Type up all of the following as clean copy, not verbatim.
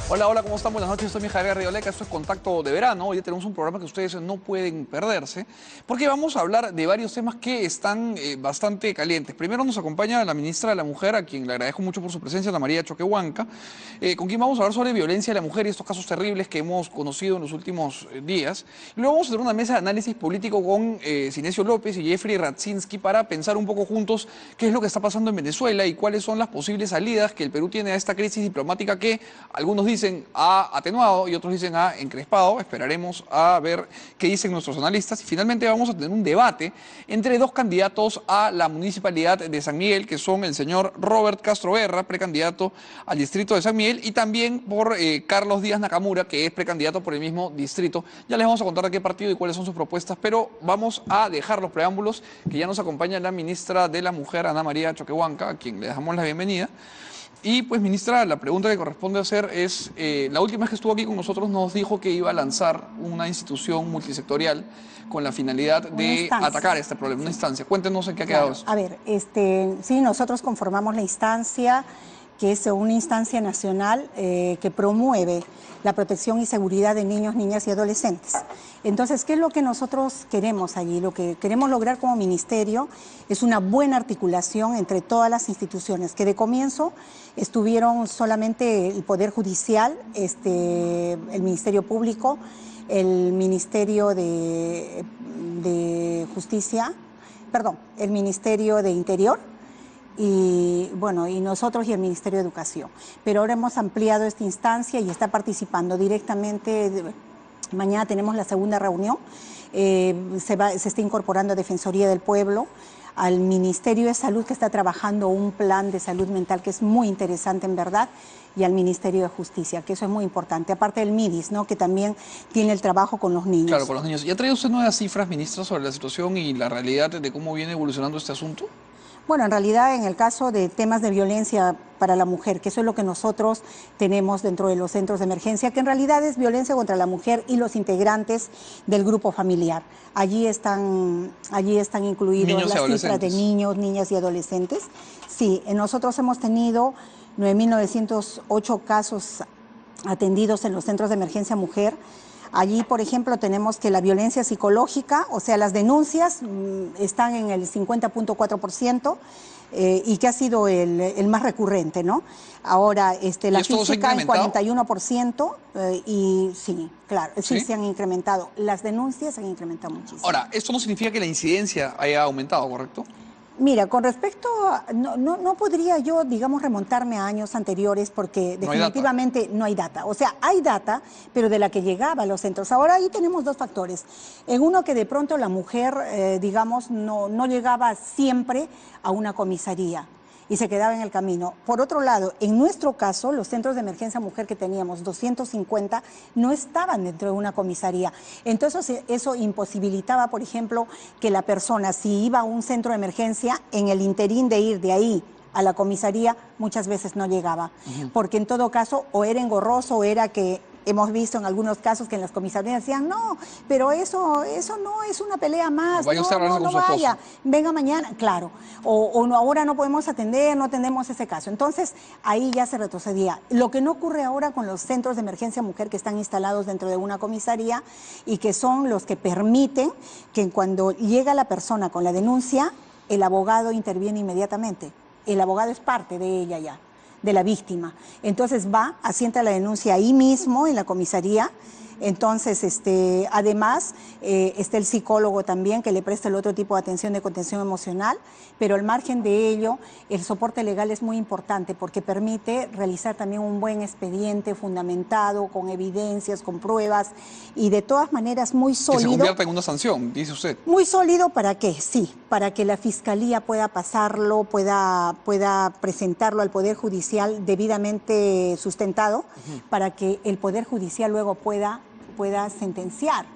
Hola, hola, ¿cómo están? Buenas noches, soy Mijael Arrioleca, esto es Contacto de Verano. Hoy tenemos un programa que ustedes no pueden perderse, porque vamos a hablar de varios temas que están bastante calientes. Primero nos acompaña la ministra de la Mujer, a quien le agradezco mucho por su presencia, Ana María Choquehuanca, con quien vamos a hablar sobre violencia de la mujer y estos casos terribles que hemos conocido en los últimos días. Y luego vamos a tener una mesa de análisis político con Sinesio López y Jeffrey Radzinski para pensar un poco juntos qué es lo que está pasando en Venezuela y cuáles son las posibles salidas que el Perú tiene a esta crisis diplomática que algunos dicen ha atenuado y otros dicen ha encrespado. Esperaremos a ver qué dicen nuestros analistas. Y finalmente vamos a tener un debate entre dos candidatos a la municipalidad de San Miguel, que son el señor Robert Castro Guerra, precandidato al distrito de San Miguel, y también por Carlos Díaz Nakamura, que es precandidato por el mismo distrito. Ya les vamos a contar de qué partido y cuáles son sus propuestas, pero vamos a dejar los preámbulos, que ya nos acompaña la ministra de la Mujer, Ana María Choquehuanca, a quien le damos la bienvenida. Y pues, ministra, la pregunta que corresponde hacer es, la última vez que estuvo aquí con nosotros nos dijo que iba a lanzar una institución multisectorial con la finalidad Una de instancia. atacar este problema, una instancia. Cuéntenos en qué ha quedado Claro, esto. a ver, sí, nosotros conformamos la instancia, que es una instancia nacional que promueve la protección y seguridad de niños, niñas y adolescentes. Entonces, ¿qué es lo que nosotros queremos allí? Lo que queremos lograr como ministerio es una buena articulación entre todas las instituciones, que de comienzo estuvieron solamente el Poder Judicial, el Ministerio Público, el Ministerio de Justicia, perdón, el Ministerio de Interior y bueno, y nosotros y el Ministerio de Educación. Pero ahora hemos ampliado esta instancia y está participando directamente. Mañana tenemos la segunda reunión, se está incorporando a Defensoría del Pueblo, al Ministerio de Salud, que está trabajando un plan de salud mental que es muy interesante en verdad, y al Ministerio de Justicia, que eso es muy importante, aparte del MIDIS, ¿no?, que también tiene el trabajo con los Claro, niños. con los niños. ¿Y ha traído usted nuevas cifras, ministra, sobre la situación y la realidad de cómo viene evolucionando este asunto? Bueno, en realidad en el caso de temas de violencia para la mujer, que eso es lo que nosotros tenemos dentro de los centros de emergencia, que en realidad es violencia contra la mujer y los integrantes del grupo familiar. Allí están incluidos Niños y las cifras de adolescentes. niños, niñas y adolescentes. Sí, nosotros hemos tenido 9.908 casos atendidos en los centros de emergencia mujer. Allí, por ejemplo, tenemos que la violencia psicológica, o sea, las denuncias están en el 50.4%, y que ha sido el más recurrente, ¿no? Ahora, ¿Y la esto se ha física en incrementado? 41%, y sí, claro, sí ¿Sí? se han incrementado. Las denuncias se han incrementado muchísimo. Ahora, esto no significa que la incidencia haya aumentado, ¿correcto? Mira, con respecto no podría yo, digamos, remontarme a años anteriores porque No hay data. definitivamente no hay data. O sea, hay data, pero de la que llegaba a los centros. Ahora ahí tenemos dos factores. En uno, que de pronto la mujer, digamos, no llegaba siempre a una comisaría y se quedaba en el camino. Por otro lado, en nuestro caso, los centros de emergencia mujer que teníamos, 250, no estaban dentro de una comisaría. Entonces, eso imposibilitaba, por ejemplo, que la persona, si iba a un centro de emergencia, en el interín de ir de ahí a la comisaría, muchas veces no llegaba. Porque en todo caso, o era engorroso, o era que hemos visto en algunos casos que en las comisarías decían, no, pero eso no es una pelea No, más, vaya usted a hablarse con no su esposo. vaya, venga mañana, claro, o no, ahora no podemos atender, no atendemos ese caso. Entonces, ahí ya se retrocedía. Lo que no ocurre ahora con los centros de emergencia mujer que están instalados dentro de una comisaría y que son los que permiten que cuando llega la persona con la denuncia, el abogado interviene inmediatamente. El abogado es parte de ella ya, de la víctima. Entonces va, asienta la denuncia ahí mismo en la comisaría. Entonces, además, está el psicólogo también que le presta el otro tipo de atención de contención emocional, pero al margen de ello, el soporte legal es muy importante porque permite realizar también un buen expediente fundamentado, con evidencias, con pruebas y de todas maneras muy Que se sólido. convierta en una sanción, dice usted. Muy sólido, ¿para qué? Sí, para que la Fiscalía pueda pasarlo, pueda presentarlo al Poder Judicial debidamente sustentado, para que el Poder Judicial luego pueda sentenciar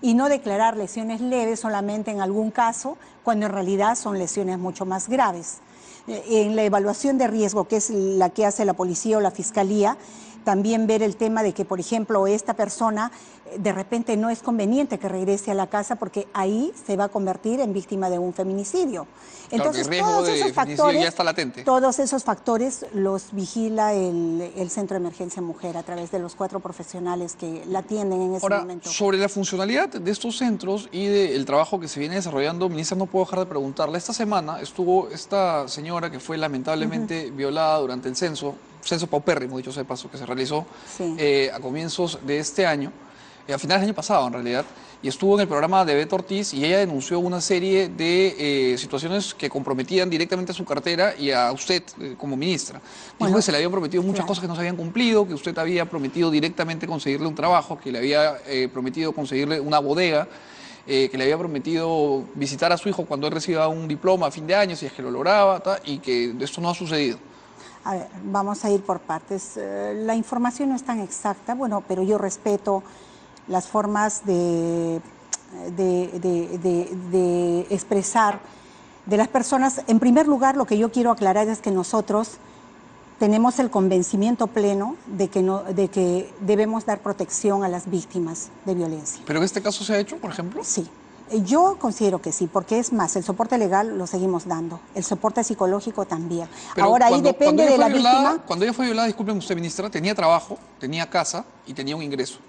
y no declarar lesiones leves solamente en algún caso, cuando en realidad son lesiones mucho más graves. En la evaluación de riesgo, que es la que hace la policía o la Fiscalía, También ver el tema de que, por ejemplo, esta persona de repente no es conveniente que regrese a la casa porque ahí se va a convertir en víctima de un feminicidio. Claro, que el Entonces, riesgo de feminicidio ya está latente. todos esos factores los vigila el Centro de Emergencia Mujer a través de los 4 profesionales que la atienden en ese Ahora, momento. sobre la funcionalidad de estos centros y del trabajo que se viene desarrollando, ministra, no puedo dejar de preguntarle. Esta semana estuvo esta señora que fue lamentablemente violada durante el censo paupérrimo, dicho sea de paso, que se realizó Sí. a comienzos de este año, a finales del año pasado en realidad, y estuvo en el programa de Beto Ortiz y ella denunció una serie de situaciones que comprometían directamente a su cartera y a usted como ministra. Dijo Bueno, que se le habían prometido muchas claro. cosas que no se habían cumplido, que usted había prometido directamente conseguirle un trabajo, que le había prometido conseguirle una bodega, que le había prometido visitar a su hijo cuando él reciba un diploma a fin de año, si es que lo lograba, y que esto no ha sucedido. A ver, vamos a ir por partes. La información no es tan exacta, bueno, pero yo respeto las formas de expresar de las personas. En primer lugar, lo que yo quiero aclarar es que nosotros tenemos el convencimiento pleno de que debemos dar protección a las víctimas de violencia. ¿Pero en este caso se ha hecho, por ejemplo? Sí. Yo considero que sí, porque es más, el soporte legal lo seguimos dando, el soporte psicológico también. Pero ahora ahí depende de la víctima. Cuando ella fue violada, disculpen usted, ministra, tenía trabajo, tenía casa y tenía un ingreso.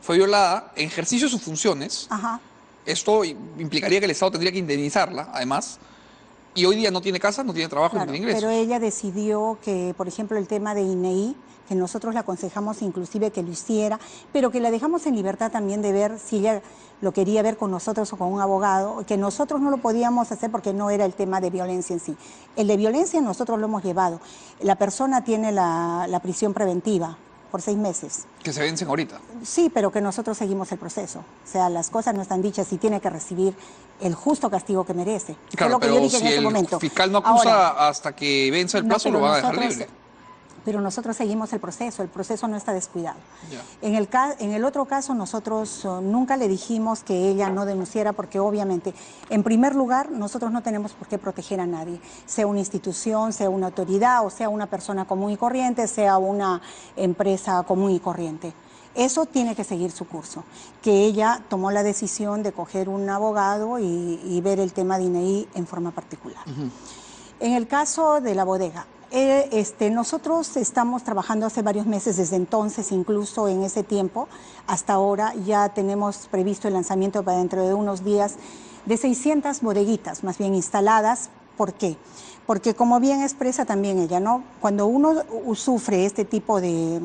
Fue violada en ejercicio de sus funciones. Ajá. Esto implicaría que el Estado tendría que indemnizarla, además. Y hoy día no tiene casa, no tiene trabajo, Claro, no tiene ingreso. pero ella decidió que, por ejemplo, el tema de INEI, que nosotros le aconsejamos inclusive que lo hiciera, pero que la dejamos en libertad también de ver si ella lo quería ver con nosotros o con un abogado, que nosotros no lo podíamos hacer porque no era el tema de violencia en sí. El de violencia nosotros lo hemos llevado. La persona tiene la prisión preventiva por 6 meses. Que se vencen ahorita. Sí, pero que nosotros seguimos el proceso. O sea, las cosas no están dichas y tiene que recibir el justo castigo que merece. Claro, lo que pero yo dije si en ese el momento. fiscal no acusa Ahora, hasta que venza el no, plazo, pero lo van a dejar nosotros- libre. Pero nosotros seguimos el proceso no está descuidado. Ya. En el otro caso, nosotros nunca le dijimos que ella no denunciara, porque obviamente, en primer lugar, nosotros no tenemos por qué proteger a nadie, sea una institución, sea una autoridad, o sea una persona común y corriente, sea una empresa común y corriente. Eso tiene que seguir su curso, que ella tomó la decisión de coger un abogado y ver el tema de INEI en forma particular. En el caso de la bodega, nosotros estamos trabajando hace varios meses, desde entonces, incluso en ese tiempo, hasta ahora ya tenemos previsto el lanzamiento para dentro de unos días de 600 bodeguitas, más bien instaladas. ¿Por qué? Porque como bien expresa también ella, ¿no? Cuando uno sufre este tipo de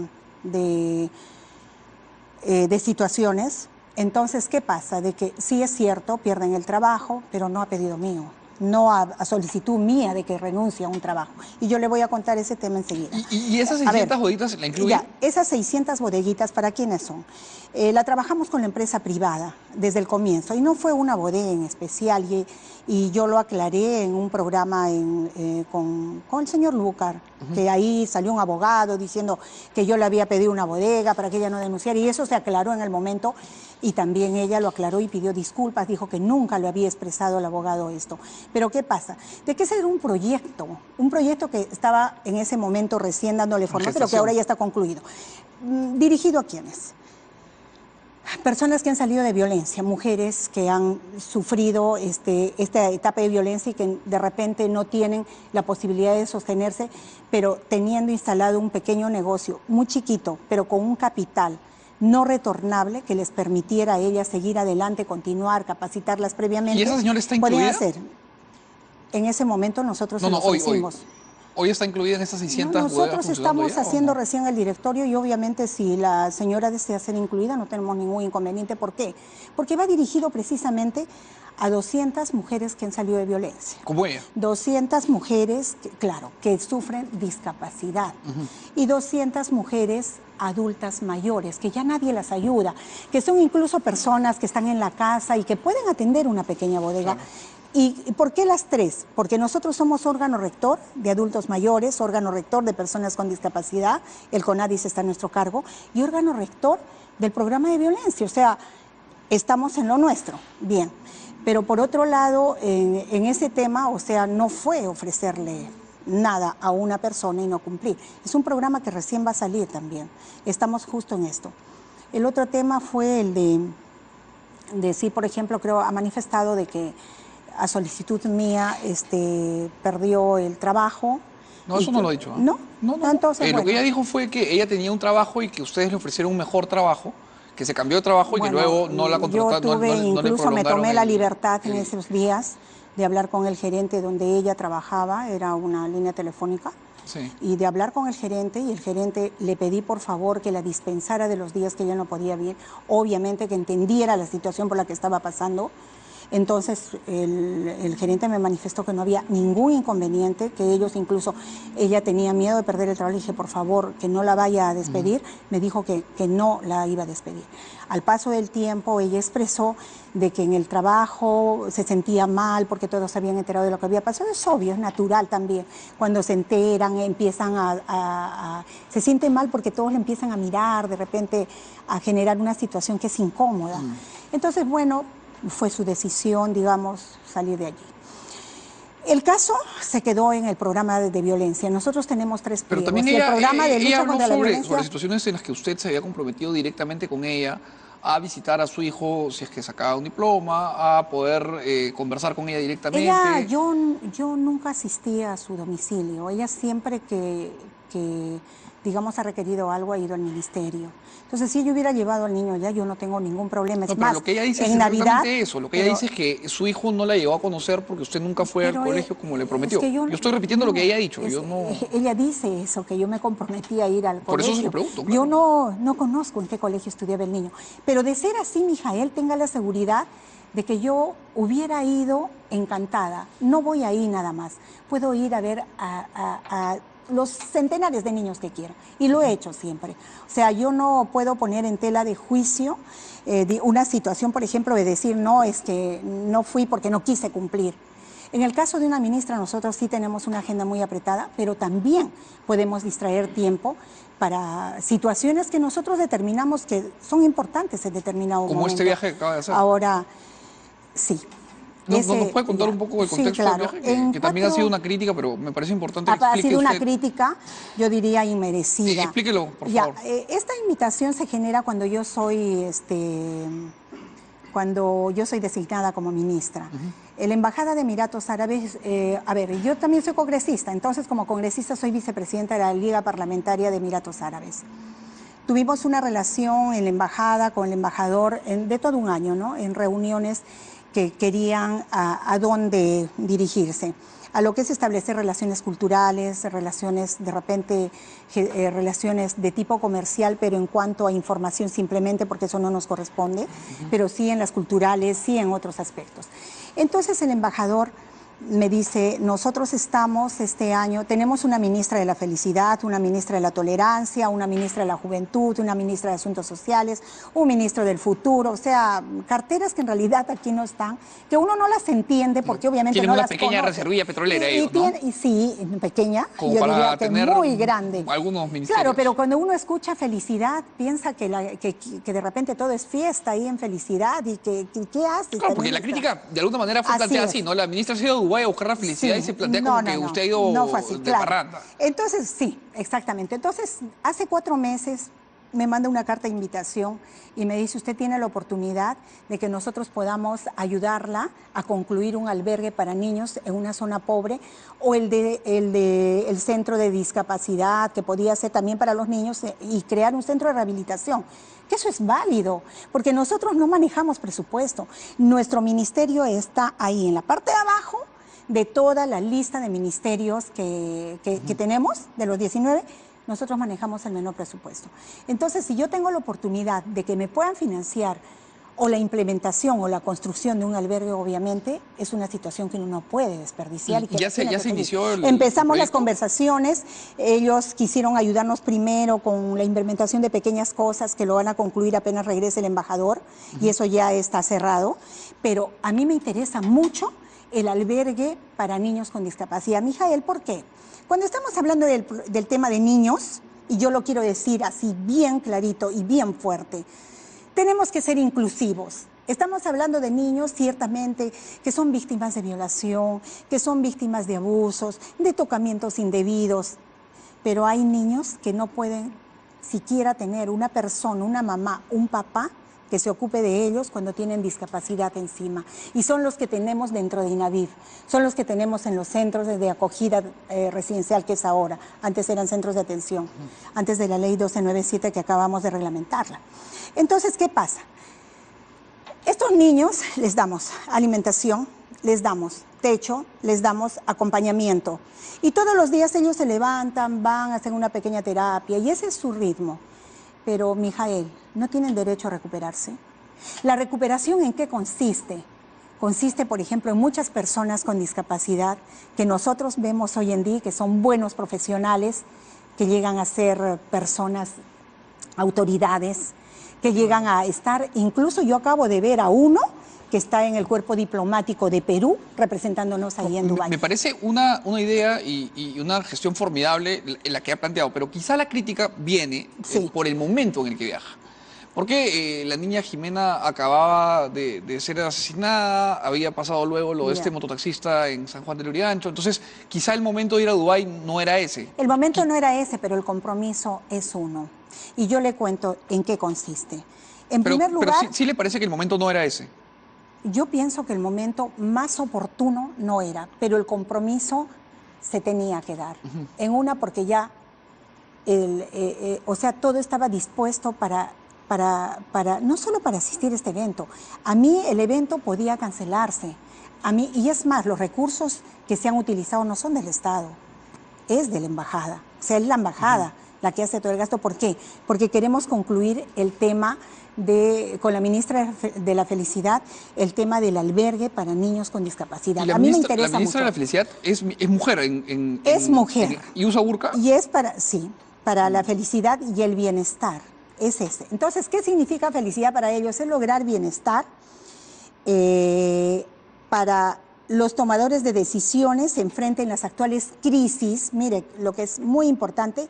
situaciones, entonces, ¿qué pasa? De que sí es cierto, pierden el trabajo, pero no a pedido mío, no a solicitud mía de que renuncie a un trabajo. Y yo le voy a contar ese tema enseguida. ¿Y esas 600 bodeguitas la incluyen? Ya, esas 600 bodeguitas, ¿para quiénes son? La trabajamos con la empresa privada desde el comienzo y no fue una bodega en especial y yo lo aclaré en un programa con el señor Lucar, que ahí salió un abogado diciendo que yo le había pedido una bodega para que ella no denunciara y eso se aclaró en el momento y también ella lo aclaró y pidió disculpas, dijo que nunca lo había expresado el abogado esto. Pero ¿qué pasa? De que ese era un proyecto que estaba en ese momento recién dándole forma, pero que ahora ya está concluido. ¿Dirigido a quiénes? Personas que han salido de violencia, mujeres que han sufrido esta etapa de violencia y que de repente no tienen la posibilidad de sostenerse, pero teniendo instalado un pequeño negocio muy chiquito, pero con un capital no retornable que les permitiera a ellas seguir adelante, continuar, capacitarlas previamente. ¿Y esa señora está incluida? Podían hacer. En ese momento nosotros se lo ofrecimos. Hoy está incluida en estas 600 bodegas. Nosotros estamos haciendo recién el directorio y obviamente si la señora desea ser incluida no tenemos ningún inconveniente. ¿Por qué? Porque va dirigido precisamente a 200 mujeres que han salido de violencia. Como ella. 200 mujeres, que sufren discapacidad. Y 200 mujeres adultas mayores, que ya nadie las ayuda, que son incluso personas que están en la casa y que pueden atender una pequeña bodega. Claro. ¿Y por qué las 3? Porque nosotros somos órgano rector de adultos mayores, órgano rector de personas con discapacidad, el CONADIS está a nuestro cargo, y órgano rector del programa de violencia, o sea, estamos en lo nuestro, bien. Pero por otro lado, en ese tema, o sea, no fue ofrecerle nada a una persona y no cumplir. Es un programa que recién va a salir también. Estamos justo en esto. El otro tema fue el de sí, por ejemplo, creo, ha manifestado de que a solicitud mía perdió el trabajo. No, eso no lo ha dicho. ¿No? No. Entonces, Lo bueno. que ella dijo fue que ella tenía un trabajo y que ustedes le ofrecieron un mejor trabajo, que se cambió de trabajo y que luego no la contrataron. Incluso me tomé la libertad en el- esos días de hablar con el gerente donde ella trabajaba, era una línea telefónica, Sí. y de hablar con el gerente, y el gerente le pedí por favor que la dispensara de los días que ella no podía venir, obviamente que entendiera la situación por la que estaba pasando. Entonces el gerente me manifestó que no había ningún inconveniente, que ellos incluso, ella tenía miedo de perder el trabajo, le dije por favor que no la vaya a despedir, me dijo que no la iba a despedir. Al paso del tiempo ella expresó de que en el trabajo se sentía mal porque todos se habían enterado de lo que había pasado. Es obvio, es natural también. Cuando se enteran, empiezan se siente mal porque todos le empiezan a mirar, de repente a generar una situación que es incómoda. Entonces, bueno, fue su decisión, digamos, salir de allí. El caso se quedó en el programa de violencia. Nosotros tenemos 3 Pero pliegos. también Y el programa de lucha habló contra la sobre violencia... situaciones en las que usted se había comprometido directamente con ella a visitar a su hijo si es que sacaba un diploma, a poder conversar con ella directamente. Yo nunca asistí a su domicilio. Ella siempre que digamos, ha requerido algo, ha ido al ministerio. Entonces, si ella hubiera llevado al niño allá, yo no tengo ningún problema. Es No, pero más, lo que ella dice es en Navidad... exactamente eso. Lo que ella dice es que su hijo no la llevó a conocer porque usted nunca fue al colegio como le prometió. Es que yo estoy repitiendo lo que ella ha dicho. Es, Yo no... Ella dice eso, que yo me comprometí a ir al Por colegio. eso se lo pregunto. Claro. Yo no conozco en qué colegio estudiaba el niño. Pero de ser así, Mijael, tenga la seguridad de que yo hubiera ido encantada. No voy ahí nada más. Puedo ir a ver a los centenares de niños que quiero. Y lo he hecho siempre. O sea, yo no puedo poner en tela de juicio de una situación, por ejemplo, de decir, no, es que no fui porque no quise cumplir. En el caso de una ministra, nosotros sí tenemos una agenda muy apretada, pero también podemos distraer tiempo para situaciones que nosotros determinamos que son importantes en determinado momento. Como este viaje que acaba de hacer. Ahora, sí. ¿Nos puede contar un poco del contexto del viaje? Que también ha sido una crítica, pero me parece importante que explique Ha sido una usted. crítica, yo diría inmerecida. Explíquelo, por favor. Esta invitación se genera cuando yo soy, designada como ministra. La Embajada de Emiratos Árabes, yo también soy congresista, entonces como congresista soy vicepresidenta de la Liga Parlamentaria de Emiratos Árabes. Tuvimos una relación en la embajada con el embajador de todo un año, ¿no? En reuniones que querían a dónde dirigirse, a lo que es establecer relaciones culturales, relaciones de repente, relaciones de tipo comercial, pero en cuanto a información simplemente, porque eso no nos corresponde, pero sí en las culturales, sí en otros aspectos. Entonces el embajador me dice, nosotros estamos este año, tenemos una ministra de la felicidad, una ministra de la tolerancia, una ministra de la juventud, una ministra de asuntos sociales, un ministro del futuro, o sea, carteras que en realidad aquí no están, que uno no las entiende porque obviamente tienen no una las pequeña conoce. reservilla petrolera ellos, ¿no? Y sí, pequeña, como yo para diría que tener muy grande. Algunos ministerios. Claro, pero cuando uno escucha felicidad, piensa que de repente todo es fiesta ahí en felicidad y que ¿qué hace? Claro, porque la crítica de alguna manera fue planteada así, ¿no? La ministra se ha ido a Dubái a buscar la felicidad y se plantea como que usted ha ido fue así, de parranda. Entonces, sí, exactamente. Entonces, hace 4 meses me manda una carta de invitación y me dice, usted tiene la oportunidad de que nosotros podamos ayudarla a concluir un albergue para niños en una zona pobre o el centro de discapacidad, que podía ser también para los niños, y crear un centro de rehabilitación. Que eso es válido, porque nosotros no manejamos presupuesto. Nuestro ministerio está ahí en la parte de abajo de toda la lista de ministerios que tenemos, de los 19, nosotros manejamos el menor presupuesto. Entonces, si yo tengo la oportunidad de que me puedan financiar o la implementación o la construcción de un albergue, obviamente, es una situación que uno no puede desperdiciar. ¿Y ya se inició el Empezamos las proyecto? Conversaciones, ellos quisieron ayudarnos primero con la implementación de pequeñas cosas que lo van a concluir apenas regrese el embajador, y eso ya está cerrado, pero a mí me interesa mucho el albergue para niños con discapacidad. Mijael, ¿por qué? Cuando estamos hablando del tema de niños, y yo lo quiero decir así bien clarito y bien fuerte, tenemos que ser inclusivos. Estamos hablando de niños, ciertamente, que son víctimas de violación, que son víctimas de abusos, de tocamientos indebidos, pero hay niños que no pueden siquiera tener una persona, una mamá, un papá que se ocupe de ellos cuando tienen discapacidad encima. Y son los que tenemos dentro de INAVIF, son los que tenemos en los centros de acogida residencial que es ahora. Antes eran centros de atención, antes de la ley 1297 que acabamos de reglamentarla. Entonces, ¿qué pasa? Estos niños les damos alimentación, les damos techo, les damos acompañamiento. Y todos los días ellos se levantan, van, hacen una pequeña terapia y ese es su ritmo. Pero, Mijael, ¿no tienen derecho a recuperarse? ¿La recuperación en qué consiste? Consiste, por ejemplo, en muchas personas con discapacidad que nosotros vemos hoy en día que son buenos profesionales, que llegan a ser personas, autoridades, que llegan a estar, incluso yo acabo de ver a uno que está en el cuerpo diplomático de Perú, representándonos ahí en Dubái. Me parece una idea y una gestión formidable la que ha planteado, pero quizá la crítica viene por el momento en el que viaja. Porque la niña Jimena acababa de ser asesinada, había pasado luego lo de este mototaxista en San Juan del Lurigancho, entonces quizá el momento de ir a Dubái no era ese. El momento no era ese, pero el compromiso es uno. Y yo le cuento en qué consiste. En primer lugar... Pero sí le parece que el momento no era ese. Yo pienso que el momento más oportuno no era, pero el compromiso se tenía que dar. En una, porque ya, o sea, todo estaba dispuesto para, no solo para asistir a este evento. A mí el evento podía cancelarse. A mí, y es más, los recursos que se han utilizado no son del Estado, es de la embajada. O sea, es la embajada la que hace todo el gasto. ¿Por qué? Porque queremos concluir el tema con la ministra de la Felicidad, el tema del albergue para niños con discapacidad. A mí me interesa mucho. La ministra de la Felicidad es mujer. Es mujer. ¿Y usa burka? Y es para la felicidad y el bienestar. Es ese. Entonces, ¿qué significa felicidad para ellos? Es lograr bienestar para los tomadores de decisiones se enfrenten las actuales crisis, mire, lo que es muy importante,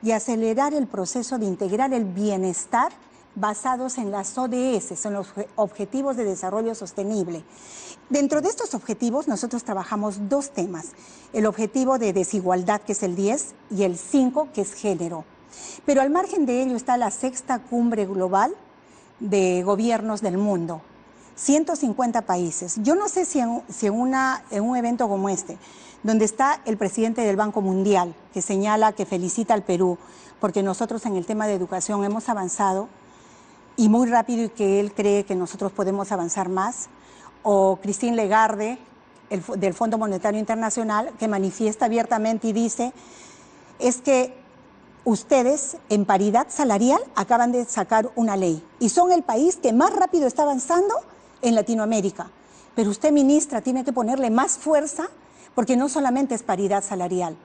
y acelerar el proceso de integrar el bienestar basados en las ODS, son los Objetivos de Desarrollo Sostenible. Dentro de estos objetivos nosotros trabajamos dos temas, el objetivo de desigualdad, que es el 10, y el 5, que es género. Pero al margen de ello está la 6ª Cumbre Global de Gobiernos del Mundo, 150 países. Yo no sé si en un evento como este, donde está el presidente del Banco Mundial, que señala, que felicita al Perú, porque nosotros en el tema de educación hemos avanzado, y muy rápido, y que él cree que nosotros podemos avanzar más, o Christine Lagarde, del Fondo Monetario Internacional, que manifiesta abiertamente y dice, es que ustedes en paridad salarial acaban de sacar una ley, y son el país que más rápido está avanzando en Latinoamérica, pero usted, ministra, tiene que ponerle más fuerza, porque no solamente es paridad salarial.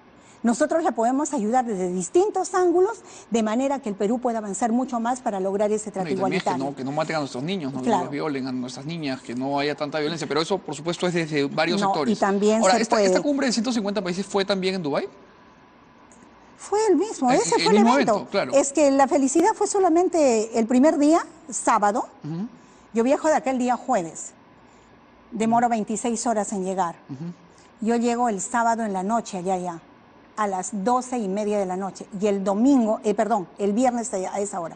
Nosotros la podemos ayudar desde distintos ángulos, de manera que el Perú pueda avanzar mucho más para lograr ese trato igualitario. Que no maten a nuestros niños, claro, que no los violen a nuestras niñas, que no haya tanta violencia. Pero eso, por supuesto, es desde varios sectores. Y también ahora, ¿esta cumbre de 150 países fue también en Dubái? Fue el mismo, ese fue el evento. Claro. Es que la felicidad fue solamente el primer día, sábado. Yo viajo de aquel día jueves. Demoro 26 horas en llegar. Yo llego el sábado en la noche allá, a las 12:30 de la noche. Y el domingo, el viernes a esa hora.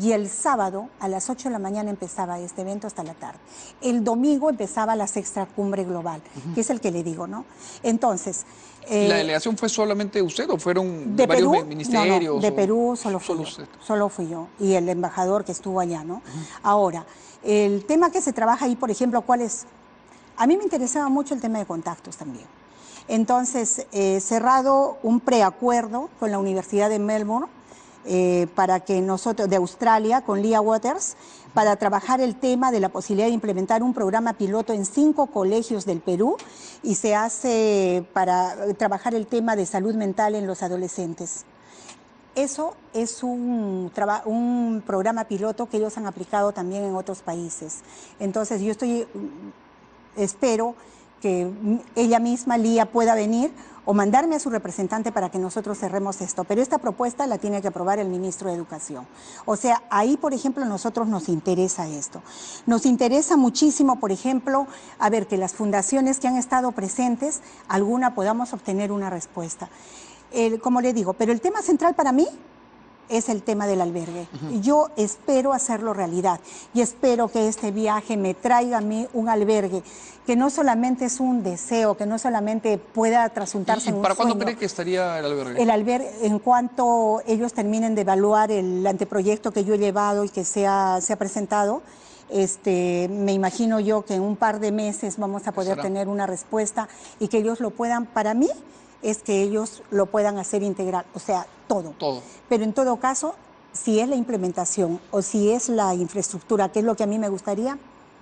Y el sábado a las 8 de la mañana empezaba este evento hasta la tarde. El domingo empezaba la 6ª Cumbre Global, que es el que le digo, ¿no? Entonces... ¿La delegación fue solamente usted o fueron de varios Perú? ministerios? No, de Perú solo fui yo. Y el embajador que estuvo allá, ¿no? Ahora, el tema que se trabaja ahí, por ejemplo, ¿cuál es? A mí me interesaba mucho el tema de contactos también. Entonces, cerrado un preacuerdo con la Universidad de Melbourne, para que nosotros, de Australia, con Leah Waters, para trabajar el tema de la posibilidad de implementar un programa piloto en 5 colegios del Perú, y se hace para trabajar el tema de salud mental en los adolescentes. Eso es un programa piloto que ellos han aplicado también en otros países. Entonces, yo espero que ella misma, Lía, pueda venir, o mandarme a su representante para que nosotros cerremos esto. Pero esta propuesta la tiene que aprobar el ministro de Educación. O sea, ahí, por ejemplo, a nosotros nos interesa esto. Nos interesa muchísimo, por ejemplo, a ver, que las fundaciones que han estado presentes, alguna podamos obtener una respuesta. Como le digo, pero el tema central para mí es el tema del albergue. Yo espero hacerlo realidad y espero que este viaje me traiga a mí un albergue que no solamente es un deseo, que no solamente pueda trasuntarse en un sueño. ¿Para cuándo cree que estaría el albergue? El albergue, en cuanto ellos terminen de evaluar el anteproyecto que yo he llevado y que se ha presentado, me imagino yo que en un par de meses vamos a poder tener una respuesta y que ellos lo puedan, para mí, es que ellos lo puedan hacer integral, o sea, todo. Pero en todo caso, si es la implementación o si es la infraestructura, que es lo que a mí me gustaría,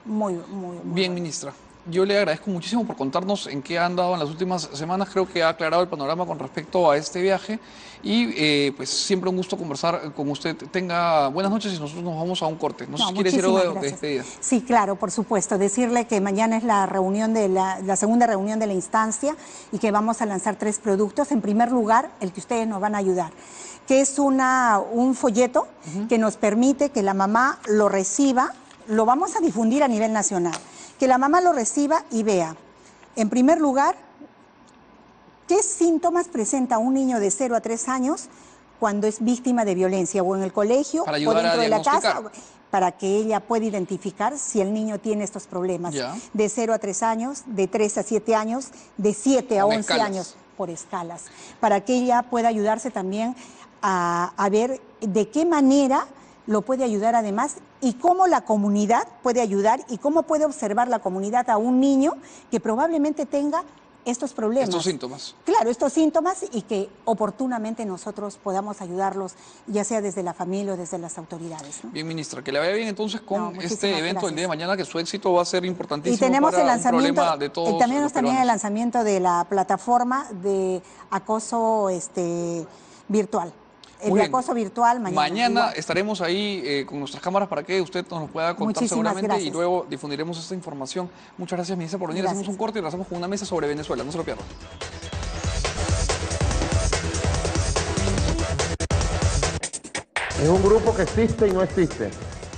muy bien, ministra. Yo le agradezco muchísimo por contarnos en qué ha andado en las últimas semanas. Creo que ha aclarado el panorama con respecto a este viaje y pues siempre un gusto conversar con usted. Tenga buenas noches y nosotros nos vamos a un corte. No sé si quiere decir algo de despedida. Sí, claro, por supuesto. Decirle que mañana es la reunión de la segunda reunión de la instancia y que vamos a lanzar 3 productos. En primer lugar, el que ustedes nos van a ayudar, que es un folleto que nos permite que la mamá lo reciba. Lo vamos a difundir a nivel nacional. Que la mamá lo reciba y vea, en primer lugar, qué síntomas presenta un niño de 0 a 3 años cuando es víctima de violencia, o en el colegio, o dentro de la casa, para que ella pueda identificar si el niño tiene estos problemas. De 0 a 3 años, de 3 a 7 años, de 7 a 11 años, por escalas, para que ella pueda ayudarse también a ver de qué manera lo puede ayudar además y cómo la comunidad puede ayudar y cómo puede observar la comunidad a un niño que probablemente tenga estos problemas. Estos síntomas. Claro, estos síntomas y que oportunamente nosotros podamos ayudarlos, ya sea desde la familia o desde las autoridades, ¿no? Bien, ministra, que le vaya bien entonces con este evento el día de mañana, que su éxito va a ser importantísimo. Y tenemos para el lanzamiento, un problema de todos tenemos también el lanzamiento de la plataforma de acoso virtual. El de acoso virtual mañana. Mañana estaremos ahí con nuestras cámaras para que usted nos lo pueda contar seguramente y luego difundiremos esta información. Muchas gracias, ministra, por venir. Hacemos un corte y lo hacemos con una mesa sobre Venezuela. No se lo pierdan. Es un grupo que existe y no existe,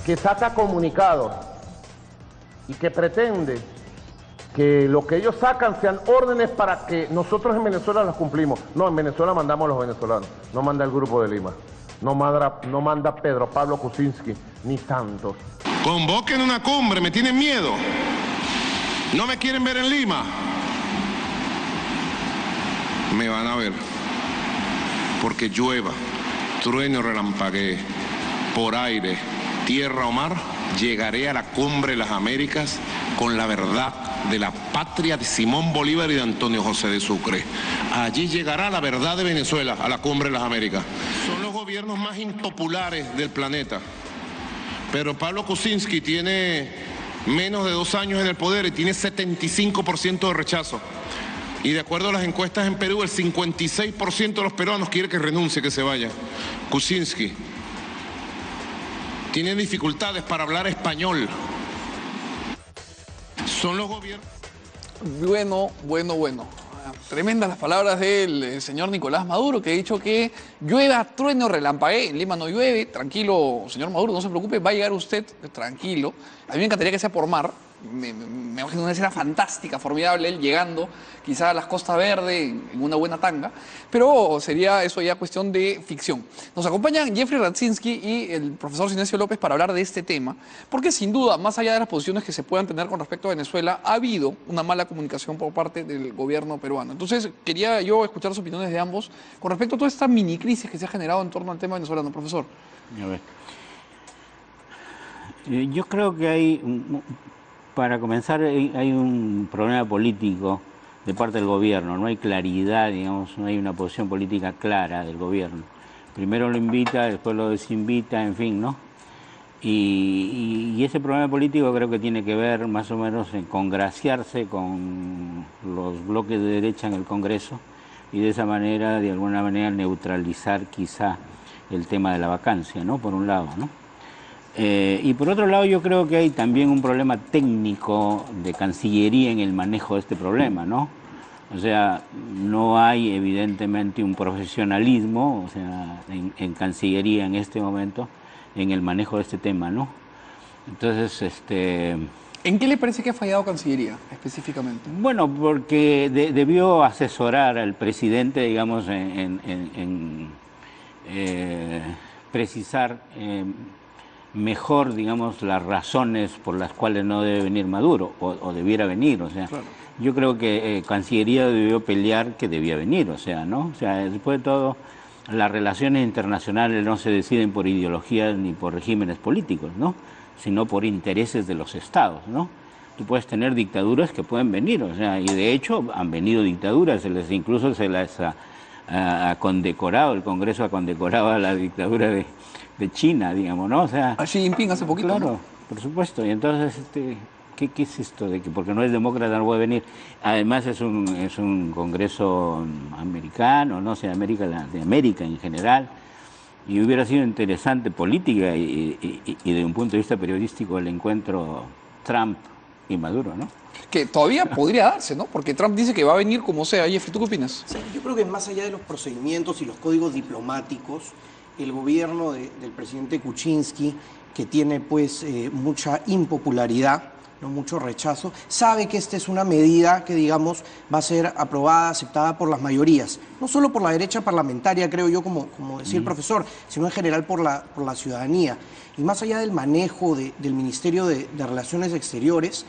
que saca comunicados y que pretende que lo que ellos sacan sean órdenes para que nosotros en Venezuela las cumplimos. No, en Venezuela mandamos los venezolanos, no manda el Grupo de Lima, no manda Pedro Pablo Kuczynski, ni Santos. Convoquen una cumbre, me tienen miedo. No me quieren ver en Lima. Me van a ver. Porque llueva, truene o relampaguee, por aire, tierra o mar, llegaré a la cumbre de las Américas con la verdad de la patria de Simón Bolívar y de Antonio José de Sucre. Allí llegará la verdad de Venezuela a la cumbre de las Américas. Son los gobiernos más impopulares del planeta. Pero Pablo Kuczynski tiene menos de 2 años en el poder y tiene 75% de rechazo. Y de acuerdo a las encuestas en Perú, el 56% de los peruanos quiere que renuncie, que se vaya. Kuczynski tiene dificultades para hablar español. Son los gobiernos. Bueno. Tremendas las palabras del señor Nicolás Maduro, que ha dicho que llueva, truene o relampaguee. En Lima no llueve. Tranquilo, señor Maduro, no se preocupe, va a llegar usted tranquilo. A mí me encantaría que sea por mar. Me imagino una escena fantástica, formidable, él llegando quizá a las Costa Verde en una buena tanga, pero sería eso ya cuestión de ficción. Nos acompañan Jeffrey Radzinski y el profesor Sinesio López para hablar de este tema, porque sin duda, más allá de las posiciones que se puedan tener con respecto a Venezuela, ha habido una mala comunicación por parte del gobierno peruano. Entonces, quería yo escuchar las opiniones de ambos con respecto a toda esta mini crisis que se ha generado en torno al tema venezolano, profesor. A ver. Yo creo que hay... Para comenzar, hay un problema político de parte del gobierno, no hay claridad, digamos, no hay una posición política clara del gobierno. Primero lo invita, después lo desinvita, en fin, ¿no? Y ese problema político creo que tiene que ver más o menos en congraciarse con los bloques de derecha en el Congreso y de esa manera, de alguna manera, neutralizar quizá el tema de la vacancia, ¿no? Por un lado, ¿no? Y por otro lado yo creo que hay también un problema técnico de Cancillería en el manejo de este problema, ¿no? O sea, no hay evidentemente un profesionalismo, o sea, en Cancillería en este momento, en el manejo de este tema, ¿no? Entonces, ¿En qué le parece que ha fallado Cancillería específicamente? bueno, porque debió asesorar al presidente, digamos, en precisar mejor, digamos, las razones por las cuales no debe venir Maduro, o debiera venir, o sea. Claro. Yo creo que Cancillería debió pelear que debía venir, o sea, ¿no? O sea, después de todo, las relaciones internacionales no se deciden por ideologías ni por regímenes políticos, ¿no? Sino por intereses de los estados, ¿no? Tú puedes tener dictaduras que pueden venir, o sea, y de hecho han venido dictaduras, incluso se las ha condecorado, el Congreso ha condecorado a la dictadura de China, digamos, ¿no? O sea, A Xi Jinping hace poquito, claro, ¿no? por supuesto, y entonces, ¿qué es esto de que porque no es demócrata no puede venir? Además es un congreso americano, no sé, de América en general, y hubiera sido interesante política y de un punto de vista periodístico el encuentro Trump y Maduro, ¿no? Que todavía podría darse, ¿no? Porque Trump dice que va a venir como sea. Jeffrey, ¿tú qué opinas? Sí, yo creo que más allá de los procedimientos y los códigos diplomáticos, el gobierno del presidente Kuczynski, que tiene pues mucha impopularidad, no mucho rechazo, sabe que esta es una medida que, digamos, va a ser aprobada, aceptada por las mayorías, no solo por la derecha parlamentaria, creo yo, como decía el profesor, sino en general por la ciudadanía. Y más allá del manejo del Ministerio de Relaciones Exteriores,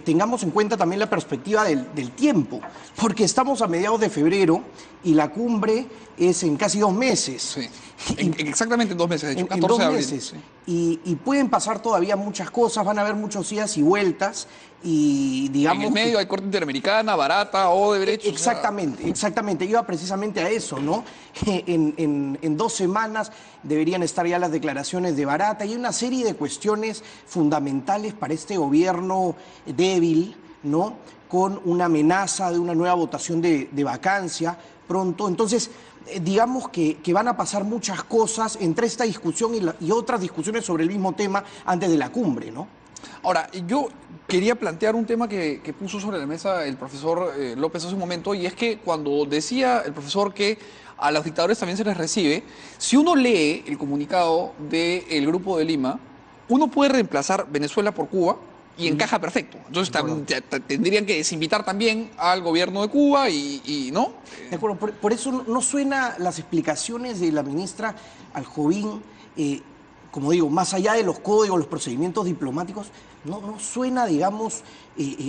tengamos en cuenta también la perspectiva del tiempo, porque estamos a mediados de febrero y la cumbre es en casi 2 meses. Sí. Exactamente en 2 meses, de hecho, En 14 2 de abril. meses. Sí. Y pueden pasar todavía muchas cosas, van a haber muchos idas y vueltas, y digamos... En el medio hay Corte Interamericana, Barata, Odebrecht. Exactamente, iba precisamente a eso, ¿no? En 2 semanas deberían estar ya las declaraciones de Barata, y hay una serie de cuestiones fundamentales para este gobierno débil, ¿no? Con una amenaza de una nueva votación de vacancia pronto. Entonces, digamos que van a pasar muchas cosas entre esta discusión y otras discusiones sobre el mismo tema antes de la cumbre, ¿no? Ahora, yo quería plantear un tema que puso sobre la mesa el profesor López hace un momento, y es que cuando decía el profesor que a los dictadores también se les recibe, si uno lee el comunicado del Grupo de Lima, uno puede reemplazar Venezuela por Cuba y encaja perfecto. Entonces tendrían que desinvitar también al gobierno de Cuba y ¿no? De acuerdo, por eso no suena las explicaciones de la ministra Aljovín, como digo, más allá de los códigos, los procedimientos diplomáticos, no suena, digamos,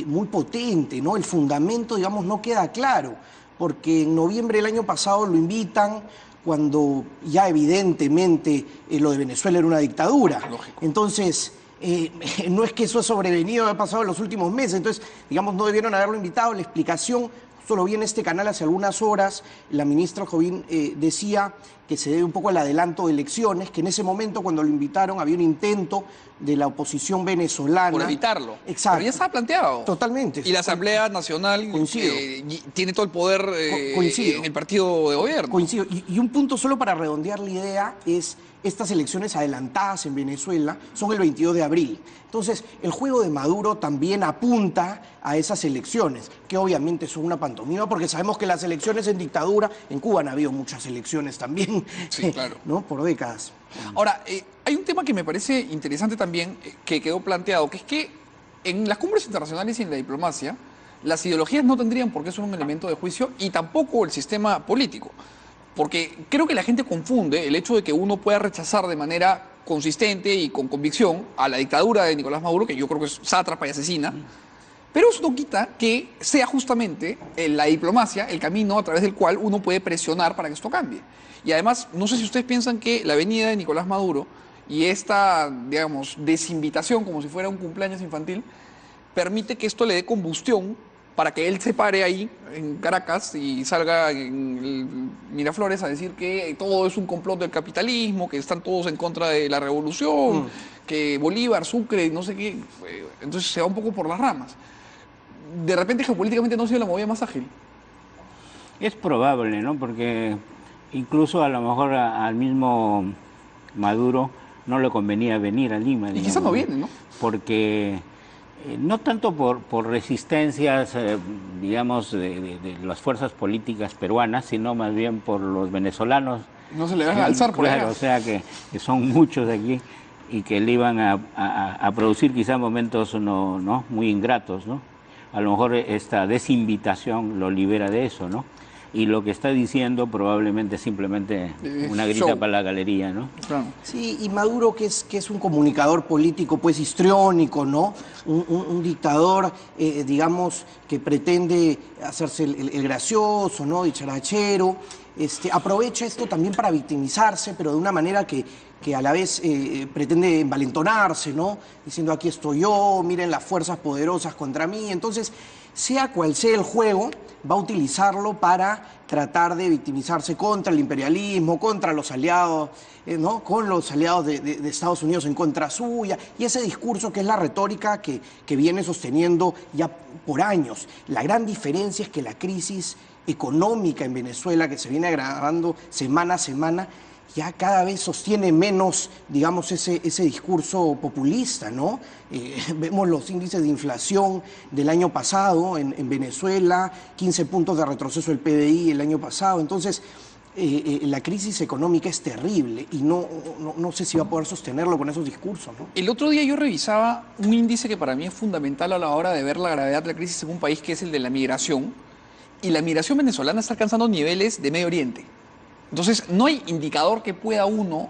muy potente, ¿no? El fundamento, digamos, no queda claro, porque en noviembre del año pasado lo invitan cuando ya evidentemente lo de Venezuela era una dictadura. Lógico. Entonces... no es que eso ha sobrevenido, ha pasado en los últimos meses, entonces, digamos, no debieron haberlo invitado. La explicación, justo lo vi en este canal hace algunas horas, la ministra Jovín decía que se debe un poco al adelanto de elecciones, que en ese momento cuando lo invitaron había un intento de la oposición venezolana. Por evitarlo. Exacto. Pero ya estaba planteado. Totalmente. Y la Asamblea Nacional Coincido. Tiene todo el poder Coincido. en el partido de gobierno. Coincido. Y un punto solo para redondear la idea es, estas elecciones adelantadas en Venezuela son el 22 de abril. Entonces, el juego de Maduro también apunta a esas elecciones, que obviamente son una pantomima, porque sabemos que las elecciones en dictadura, en Cuba han habido muchas elecciones también, Sí, claro. ¿no? Por décadas. Ahora, hay un tema que me parece interesante también, que quedó planteado, que es que en las cumbres internacionales y en la diplomacia, las ideologías no tendrían por qué ser un elemento de juicio, y tampoco el sistema político. Porque creo que la gente confunde el hecho de que uno pueda rechazar de manera consistente y con convicción a la dictadura de Nicolás Maduro, que yo creo que es sátrapa y asesina, pero eso no quita que sea justamente la diplomacia el camino a través del cual uno puede presionar para que esto cambie. Y además, no sé si ustedes piensan que la venida de Nicolás Maduro y esta, digamos, desinvitación, como si fuera un cumpleaños infantil, permite que esto le dé combustión para que él se pare ahí en Caracas y salga en Miraflores a decir que todo es un complot del capitalismo, que están todos en contra de la revolución, que Bolívar, Sucre, no sé qué. Entonces se va un poco por las ramas. De repente geopolíticamente no ha sido la movida más ágil. Es probable, ¿no? Porque incluso a lo mejor al mismo Maduro no le convenía venir a Lima. Y digamos, quizás no viene, ¿no? Porque No tanto por resistencias, digamos, de las fuerzas políticas peruanas, sino más bien por los venezolanos. No se le van a alzar por Claro, allá. o sea que son muchos aquí y que le iban a producir quizá momentos no muy ingratos, ¿no? A lo mejor esta desinvitación lo libera de eso, ¿no? Y lo que está diciendo probablemente es simplemente una grita show para la galería, ¿no? Claro. Sí, y Maduro, que es un comunicador político, pues histriónico, ¿no? Un dictador, digamos, que pretende hacerse el gracioso, ¿no? Dicharachero. Aprovecha esto también para victimizarse, pero de una manera que a la vez pretende envalentonarse, ¿no? Diciendo, aquí estoy yo, miren las fuerzas poderosas contra mí. Entonces, sea cual sea el juego, va a utilizarlo para tratar de victimizarse contra el imperialismo, contra los aliados, ¿no? Con los aliados de Estados Unidos en contra suya, y ese discurso que es la retórica que viene sosteniendo ya por años. La gran diferencia es que la crisis económica en Venezuela, que se viene agravando semana a semana, ya cada vez sostiene menos, digamos, ese discurso populista, ¿no? Vemos los índices de inflación del año pasado en Venezuela, 15 puntos de retroceso del PBI el año pasado. Entonces, la crisis económica es terrible y no sé si va a poder sostenerlo con esos discursos, ¿no? El otro día yo revisaba un índice que para mí es fundamental a la hora de ver la gravedad de la crisis en un país, que es el de la migración. Y la migración venezolana está alcanzando niveles de Medio Oriente. Entonces, no hay indicador que pueda uno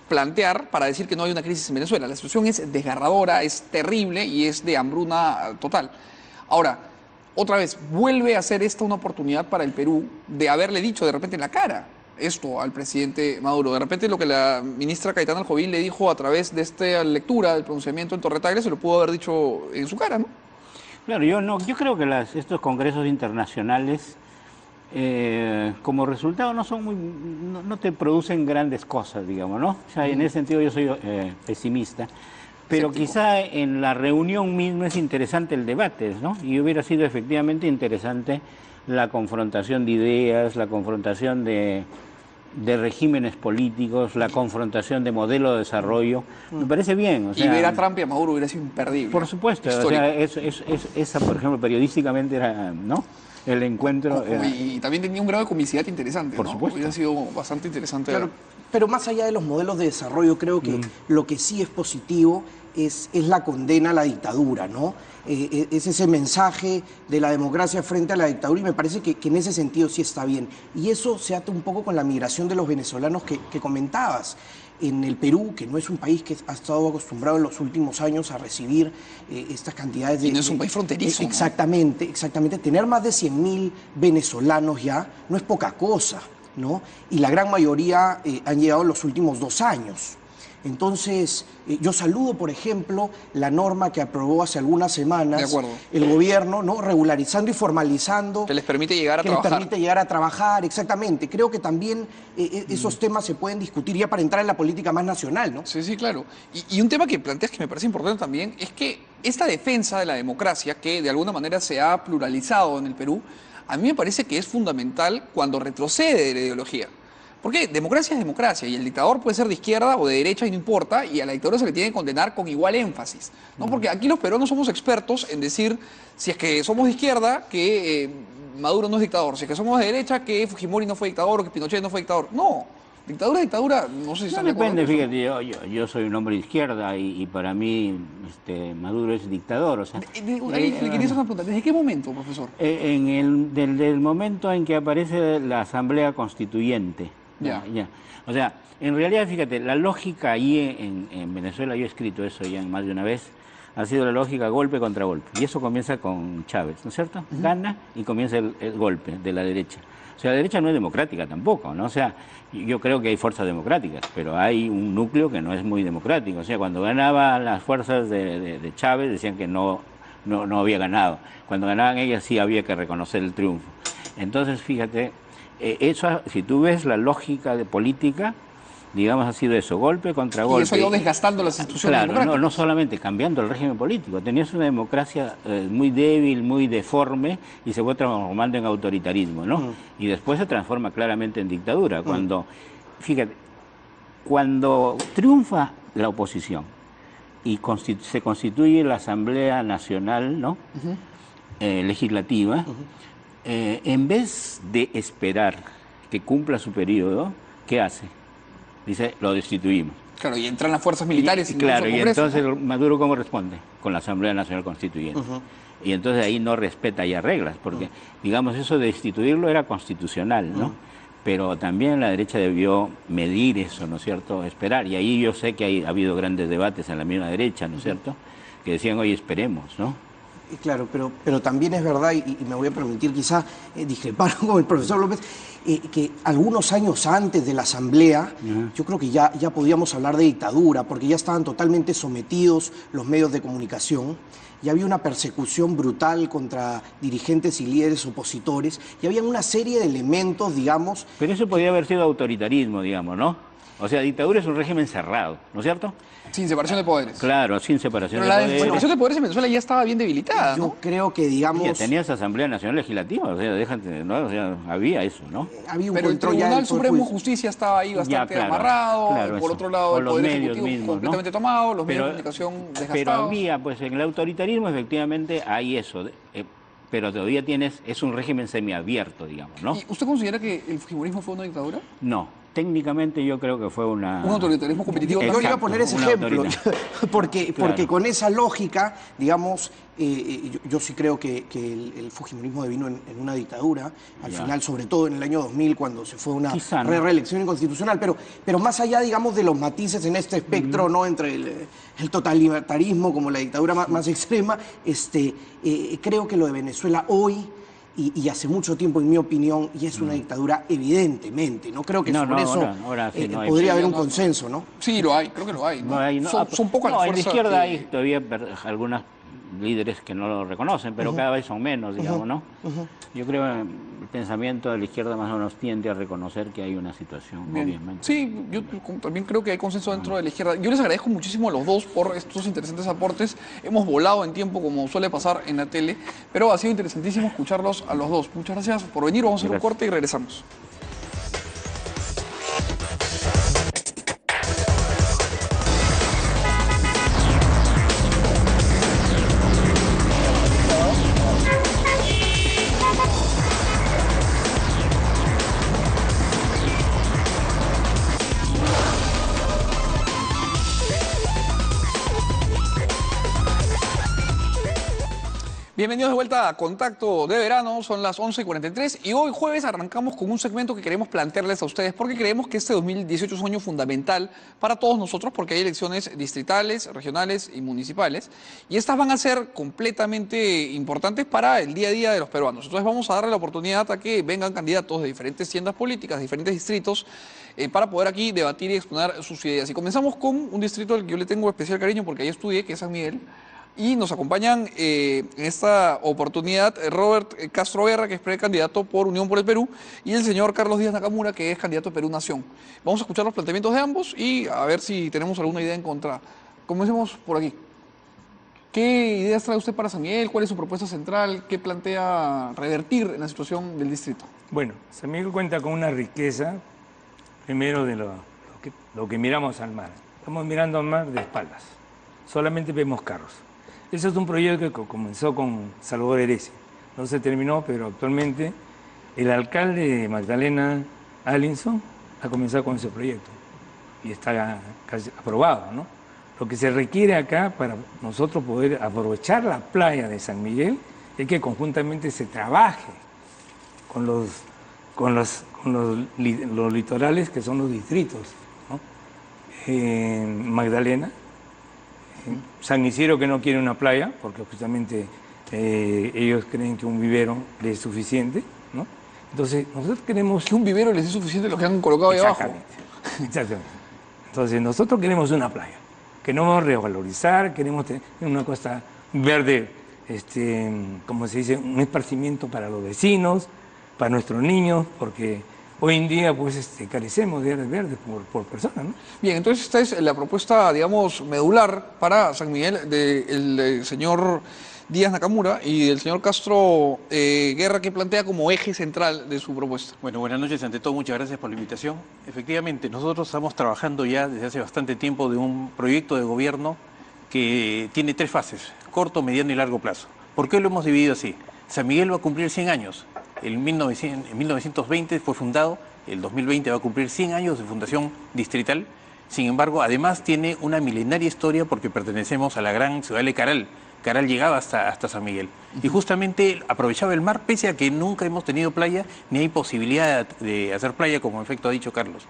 plantear para decir que no hay una crisis en Venezuela. La situación es desgarradora, es terrible y es de hambruna total. Ahora, otra vez, vuelve a ser esta una oportunidad para el Perú de haberle dicho de repente en la cara esto al presidente Maduro. De repente lo que la ministra Cayetana Aljovín le dijo a través de esta lectura del pronunciamiento en Torre Tagle se lo pudo haber dicho en su cara, ¿no? Claro, yo creo que estos congresos internacionales como resultado no te producen grandes cosas, digamos, ¿no? O sea, en ese sentido yo soy pesimista, pero quizá en la reunión misma es interesante el debate, ¿no? Y hubiera sido efectivamente interesante la confrontación de ideas, la confrontación de regímenes políticos, la confrontación de modelo de desarrollo. Me parece bien. O sea, y ver a Trump y a Maduro hubiera sido imperdible. Por supuesto. O sea, esa, por ejemplo, periodísticamente era, ¿no? El encuentro... Y también tenía un grado de comicidad interesante, por ¿no? supuesto. Hubiera sido bastante interesante. Claro, pero más allá de los modelos de desarrollo, creo que lo que sí es positivo es la condena a la dictadura, ¿no? Es ese mensaje de la democracia frente a la dictadura, y me parece que en ese sentido sí está bien. Y eso se ata un poco con la migración de los venezolanos que comentabas. En el Perú, que no es un país que ha estado acostumbrado en los últimos años a recibir estas cantidades de... Y no es un país fronterizo, exactamente, ¿no? Exactamente. Tener más de 100.000 venezolanos ya no es poca cosa, ¿no? Y la gran mayoría han llegado en los últimos 2 años. Entonces, yo saludo, por ejemplo, la norma que aprobó hace algunas semanas el gobierno, ¿no? Regularizando y formalizando. Que les permite llegar a trabajar. Que les permite llegar a trabajar, exactamente. Creo que también esos temas se pueden discutir ya para entrar en la política más nacional, ¿no? Sí, sí, claro. Y un tema que planteas que me parece importante también es que esta defensa de la democracia, que de alguna manera se ha pluralizado en el Perú, a mí me parece que es fundamental cuando retrocede de la ideología. Porque democracia es democracia y el dictador puede ser de izquierda o de derecha y no importa, y a la dictadura se le tiene que condenar con igual énfasis, ¿no? Porque aquí los peruanos somos expertos en decir, si es que somos de izquierda, que Maduro no es dictador, si es que somos de derecha, que Fujimori no fue dictador o que Pinochet no fue dictador. No, dictadura, no sé si están de acuerdo. Depende, fíjate, yo soy un hombre de izquierda y para mí Maduro es dictador. O sea, le quería hacer una pregunta, ¿desde qué momento, profesor? Del momento en que aparece la Asamblea Constituyente. Ya. O sea, en realidad, fíjate, la lógica ahí en Venezuela, yo he escrito eso ya más de una vez, ha sido la lógica golpe contra golpe. Y eso comienza con Chávez, ¿no es cierto? Gana y comienza el golpe de la derecha. O sea, la derecha no es democrática tampoco, ¿no? O sea, yo creo que hay fuerzas democráticas, pero hay un núcleo que no es muy democrático. O sea, cuando ganaban las fuerzas de Chávez decían que no había ganado. Cuando ganaban ellas sí había que reconocer el triunfo. Entonces, fíjate, eso, si tú ves la lógica de política, digamos, ha sido eso, golpe contra golpe. Y eso ha ido desgastando las instituciones democráticas. No solamente cambiando el régimen político, tenías una democracia muy débil, muy deforme, y se fue transformando en autoritarismo, ¿no? Y después se transforma claramente en dictadura. Fíjate, cuando triunfa la oposición y se constituye la Asamblea Nacional, ¿no? Legislativa, en vez de esperar que cumpla su periodo, ¿qué hace? Dice, lo destituimos. Claro, y entran las fuerzas militares. Claro, y entonces Maduro, ¿cómo responde? Con la Asamblea Nacional Constituyente. Y entonces ahí no respeta ya reglas, porque, digamos, eso de destituirlo era constitucional, ¿no? Pero también la derecha debió medir eso, ¿no es cierto? Esperar. Y ahí yo sé que ha habido grandes debates en la misma derecha, ¿no es cierto? Que decían, oye, esperemos, ¿no? Claro, pero también es verdad, y me voy a permitir quizá discrepar con el profesor López, que algunos años antes de la Asamblea, yo creo que ya podíamos hablar de dictadura, porque ya estaban totalmente sometidos los medios de comunicación, ya había una persecución brutal contra dirigentes y líderes opositores, y había una serie de elementos, digamos... Pero eso podía haber sido autoritarismo, digamos, ¿no? O sea, dictadura es un régimen cerrado, ¿no es cierto? Sin separación de poderes. Claro, sin separación Pero de la poderes. separación de poderes en Venezuela ya estaba bien debilitada, ¿no? Yo creo que, digamos... Ya tenías Asamblea Nacional Legislativa, o sea, déjate, ¿no? O sea, había eso, ¿no? había un Pero el control ya Tribunal del Poder Supremo de Judicial. Justicia estaba ahí bastante claro, amarrado, claro, por eso. otro lado O el los Poder medios Ejecutivo mismos, completamente ¿no? tomado, los medios de Pero- comunicación desgastados. Pero había, pues en el autoritarismo efectivamente hay eso, pero todavía es un régimen semiabierto, digamos, ¿no? ¿Y usted considera que el fujimorismo fue una dictadura? No, técnicamente yo creo que fue un autoritarismo competitivo. Yo iba a Exacto, poner ese una ejemplo, autoridad. porque Claro. con esa lógica, digamos, yo sí creo que el fujimorismo devino en una dictadura, al Ya. final, sobre todo en el año 2000, cuando se fue una Quizá, ¿no? reelección inconstitucional, pero más allá, digamos, de los matices en este espectro, ¿no? Entre el totalitarismo como la dictadura más extrema, creo que lo de Venezuela hoy... Y hace mucho tiempo, en mi opinión, y es una dictadura evidentemente, ¿no? Creo que No, sobre no, eso ahora sí, no hay podría haber un problema. consenso, ¿no? Sí, lo hay, creo que lo hay. ¿no? No hay, no, Son pocas no, las en la fuerzas izquierda que- hay todavía algunas líderes que no lo reconocen, pero cada vez son menos, digamos, ¿no? Yo creo que el pensamiento de la izquierda más o menos tiende a reconocer que hay una situación, Bien. obviamente. Sí, yo también creo que hay consenso dentro de la izquierda. Yo les agradezco muchísimo a los dos por estos interesantes aportes. Hemos volado en tiempo, como suele pasar en la tele, pero ha sido interesantísimo escucharlos a los dos. Muchas gracias por venir. Vamos a hacer un Gracias. corte y regresamos. Bienvenidos de vuelta a Contacto de Verano, son las 11:43 y hoy jueves arrancamos con un segmento que queremos plantearles a ustedes porque creemos que este 2018 es un año fundamental para todos nosotros porque hay elecciones distritales, regionales y municipales y estas van a ser completamente importantes para el día a día de los peruanos. Entonces vamos a darle la oportunidad a que vengan candidatos de diferentes tiendas políticas, diferentes distritos, para poder aquí debatir y exponer sus ideas. Y comenzamos con un distrito al que yo le tengo especial cariño porque ahí estudié, que es San Miguel. Y nos acompañan en esta oportunidad Robert Castro Guerra, que es precandidato por Unión por el Perú, y el señor Carlos Díaz Nakamura, que es candidato de Perú Nación. Vamos a escuchar los planteamientos de ambos y a ver si tenemos alguna idea en contra. Comencemos por aquí. ¿Qué ideas trae usted para San Miguel? ¿Cuál es su propuesta central? ¿Qué plantea revertir en la situación del distrito? Bueno, San Miguel cuenta con una riqueza, primero de lo que miramos al mar. Estamos mirando al mar de espaldas, solamente vemos carros. Ese es un proyecto que comenzó con Salvador Heresia. No se terminó, pero actualmente el alcalde de Magdalena, Allinson, ha comenzado con ese proyecto y está casi aprobado, ¿no? Lo que se requiere acá para nosotros poder aprovechar la playa de San Miguel es que conjuntamente se trabaje con los litorales que son los distritos, ¿no? En Magdalena, San Isidro, que no quiere una playa, porque justamente ellos creen que un vivero les es suficiente, ¿no? Entonces, nosotros queremos... Que un vivero les es suficiente lo que han colocado ahí abajo. Exactamente. Entonces, nosotros queremos una playa, que no vamos a revalorizar, queremos tener una costa verde, como se dice, un esparcimiento para los vecinos, para nuestros niños, porque hoy en día pues carecemos de áreas verdes por persona, ¿no? Bien, entonces esta es la propuesta, digamos, medular para San Miguel del señor Díaz Nakamura y del señor Castro Guerra, que plantea como eje central de su propuesta. Bueno, buenas noches. Ante todo, muchas gracias por la invitación. Efectivamente, nosotros estamos trabajando ya desde hace bastante tiempo de un proyecto de gobierno que tiene 3 fases, corto, mediano y largo plazo. ¿Por qué lo hemos dividido así? San Miguel va a cumplir 100 años. En 1920 fue fundado, el 2020 va a cumplir 100 años de fundación distrital. Sin embargo, además tiene una milenaria historia porque pertenecemos a la gran ciudad de Caral. Caral llegaba hasta San Miguel. Y justamente aprovechaba el mar, pese a que nunca hemos tenido playa, ni hay posibilidad de hacer playa, como en efecto ha dicho Carlos.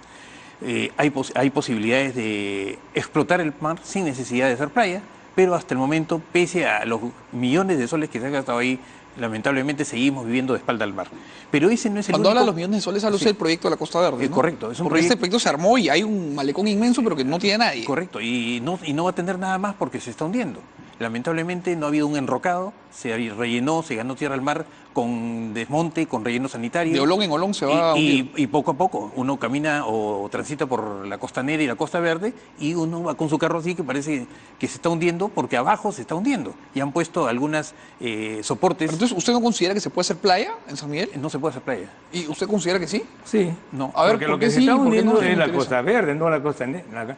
Hay posibilidades de explotar el mar sin necesidad de hacer playa, pero hasta el momento, pese a los millones de soles que se han gastado ahí, lamentablemente seguimos viviendo de espalda al mar. Pero ese no es el Cuando habla único... de los millones de soles, habla Sí. usted del proyecto de la Costa Verde, ¿no? Correcto. Es un Porque este proyecto se armó y hay un malecón inmenso, pero que no tiene nadie. Correcto, y no va a tener nada más porque se está hundiendo. Lamentablemente no ha habido un enrocado, se rellenó, se ganó tierra al mar con desmonte, con relleno sanitario. De olón en olón se va a hundir. Y poco a poco uno camina o transita por la Costanera y la Costa Verde y uno va con su carro así que parece que se está hundiendo porque abajo se está hundiendo. Y han puesto algunas soportes. Pero entonces, ¿usted no considera que se puede hacer playa en San Miguel? No se puede hacer playa. ¿Y usted considera que sí? Sí. No. A ver, Porque ¿por lo qué que se sí? está ¿Por qué hundiendo no le es la interesa? Costa Verde, no la costanera.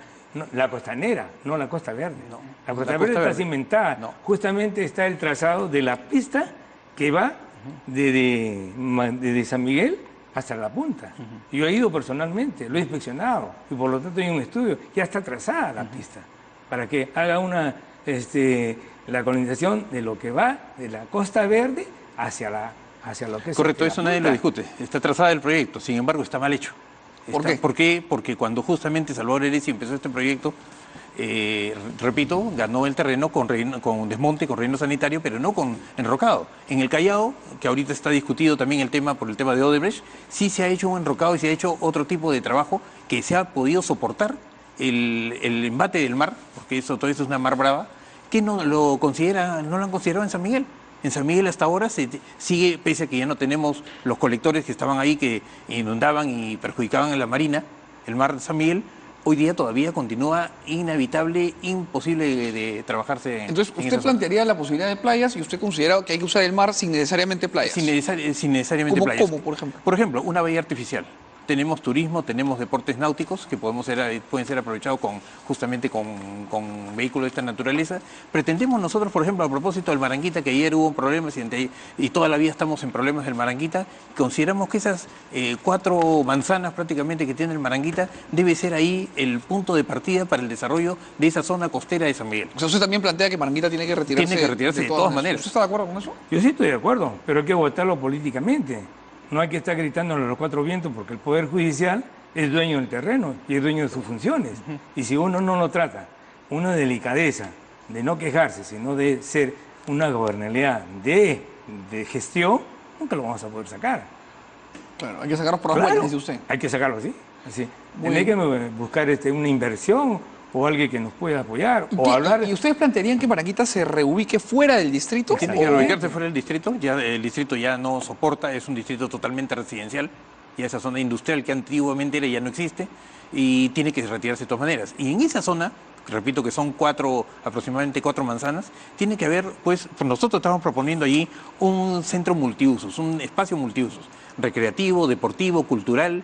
La costanera, no la Costa Verde. No, La Costa la Verde Costa está Verde. cimentada. No. Justamente está el trazado de la pista que va desde San Miguel hasta la punta. Yo he ido personalmente, lo he inspeccionado y por lo tanto hay un estudio. Ya está trazada la pista para que haga la colonización de lo que va de la Costa Verde hacia lo que es... Correcto, la eso nadie punta. lo discute. Está trazada el proyecto, sin embargo está mal hecho. ¿Por qué? ¿Por qué? Porque cuando justamente Salvador Heresi empezó este proyecto, repito, ganó el terreno con desmonte, con relleno sanitario, pero no con enrocado. En el Callao, que ahorita está discutido también el tema por el tema de Odebrecht, sí se ha hecho un enrocado y se ha hecho otro tipo de trabajo que se ha podido soportar el embate del mar, porque todo eso es una mar brava, que no lo han considerado en San Miguel. En San Miguel hasta ahora se sigue, pese a que ya no tenemos los colectores que estaban ahí que inundaban y perjudicaban a la marina, el mar de San Miguel, hoy día todavía continúa inhabitable, imposible de trabajarse. Entonces, en usted esa zona. plantearía la posibilidad de playas y usted considera que hay que usar el mar sin necesariamente playas. Sin necesariamente ¿Cómo, playas. cómo, por ejemplo? Por ejemplo, una bahía artificial. Tenemos turismo, tenemos deportes náuticos que pueden ser aprovechados justamente con vehículos de esta naturaleza. Pretendemos nosotros, por ejemplo, a propósito del Maranguita, que ayer hubo problemas y toda la vida estamos en problemas del Maranguita, consideramos que esas 4 manzanas prácticamente que tiene el Maranguita debe ser ahí el punto de partida para el desarrollo de esa zona costera de San Miguel. O sea, usted también plantea que Maranguita tiene que retirarse. Tiene que retirarse de todas maneras. ¿Usted está de acuerdo con eso? Yo sí estoy de acuerdo, pero hay que votarlo políticamente. No hay que estar gritándole a los 4 vientos porque el Poder Judicial es dueño del terreno y es dueño de sus funciones. Y si uno no lo trata, una delicadeza de no quejarse, sino de ser una gobernabilidad de gestión, nunca lo vamos a poder sacar. Claro, hay que sacarlos por las Claro, buenas, dice usted. hay que sacarlo así. Muy Hay que bien. buscar una inversión o alguien que nos pueda apoyar ¿Y, o hablar... ¿Y ustedes plantearían que Maranguita se reubique fuera del distrito? Tiene que reubicarse fuera del distrito, ya el distrito ya no soporta, es un distrito totalmente residencial, ya esa zona industrial que antiguamente era ya no existe y tiene que retirarse de todas maneras. Y en esa zona, repito que son aproximadamente 4 manzanas, tiene que haber, pues nosotros estamos proponiendo allí un centro multiusos, un espacio multiusos, recreativo, deportivo, cultural,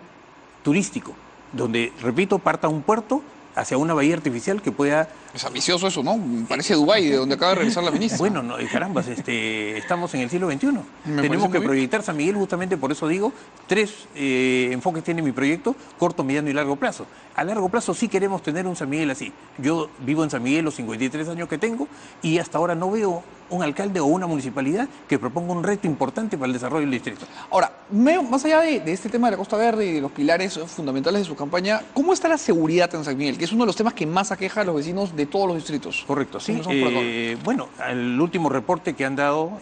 turístico, donde, repito, parta un puerto hacia una bahía artificial que pueda... Es ambicioso eso, ¿no? Parece Dubái, de donde acaba de regresar la ministra. Bueno, no, caramba, estamos en el siglo XXI. parece Tenemos muy que bien. proyectar San Miguel, justamente por eso digo, 3 enfoques tiene mi proyecto, corto, mediano y largo plazo. A largo plazo sí queremos tener un San Miguel así. Yo vivo en San Miguel los 53 años que tengo y hasta ahora no veo un alcalde o una municipalidad que proponga un reto importante para el desarrollo del distrito. Ahora, más allá de este tema de la Costa Verde y de los pilares fundamentales de su campaña, ¿cómo está la seguridad en San Miguel? Que es uno de los temas que más aqueja a los vecinos de todos los distritos. Correcto, sí. Comenzamos por acá. Bueno, el último reporte que han dado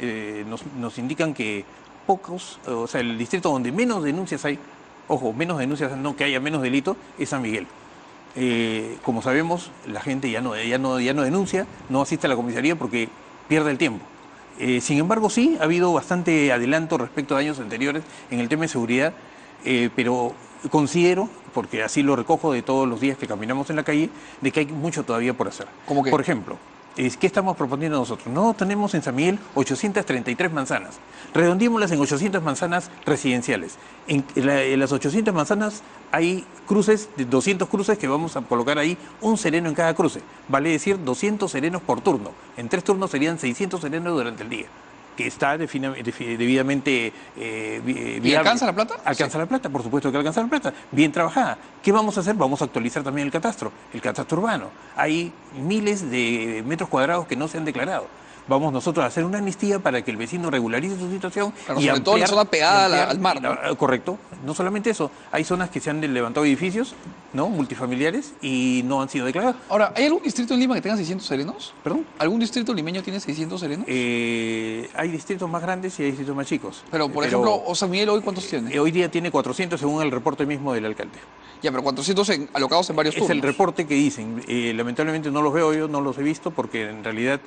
nos indican que pocos, o sea, el distrito donde menos denuncias hay, ojo, menos denuncias, no que haya menos delito, es San Miguel. Como sabemos, la gente ya no denuncia, no asiste a la comisaría porque pierde el tiempo. Sin embargo, sí, ha habido bastante adelanto respecto a años anteriores en el tema de seguridad, pero considero, porque así lo recojo de todos los días que caminamos en la calle, de que hay mucho todavía por hacer. ¿Cómo qué? Por ejemplo, ¿Qué estamos proponiendo nosotros? No tenemos en San Miguel 833 manzanas. Redondeémoslas en 800 manzanas residenciales. En las 800 manzanas hay cruces, de 200 cruces que vamos a colocar ahí, un sereno en cada cruce. Vale decir 200 serenos por turno. En 3 turnos serían 600 serenos durante el día, que está debidamente viable. ¿Y alcanza la plata? Alcanza la plata, por supuesto que alcanza la plata. Bien trabajada. ¿Qué vamos a hacer? Vamos a actualizar también el catastro urbano. Hay miles de metros cuadrados que no se han declarado. Vamos nosotros a hacer una amnistía para que el vecino regularice su situación. Claro, sobre todo en la zona pegada al mar, ¿no? Correcto. No solamente eso, hay zonas que se han levantado edificios, ¿no?, multifamiliares y no han sido declarados. Ahora, ¿hay algún distrito en Lima que tenga 600 serenos? ¿Perdón? ¿Algún distrito limeño tiene 600 serenos? Hay distritos más grandes y hay distritos más chicos. Pero, por ejemplo, San Miguel hoy, ¿cuántos tiene? Hoy día tiene 400 según el reporte mismo del alcalde. Ya, pero 400 alocados en varios turnos. Es el reporte que dicen. Lamentablemente no los veo yo, no los he visto, porque en realidad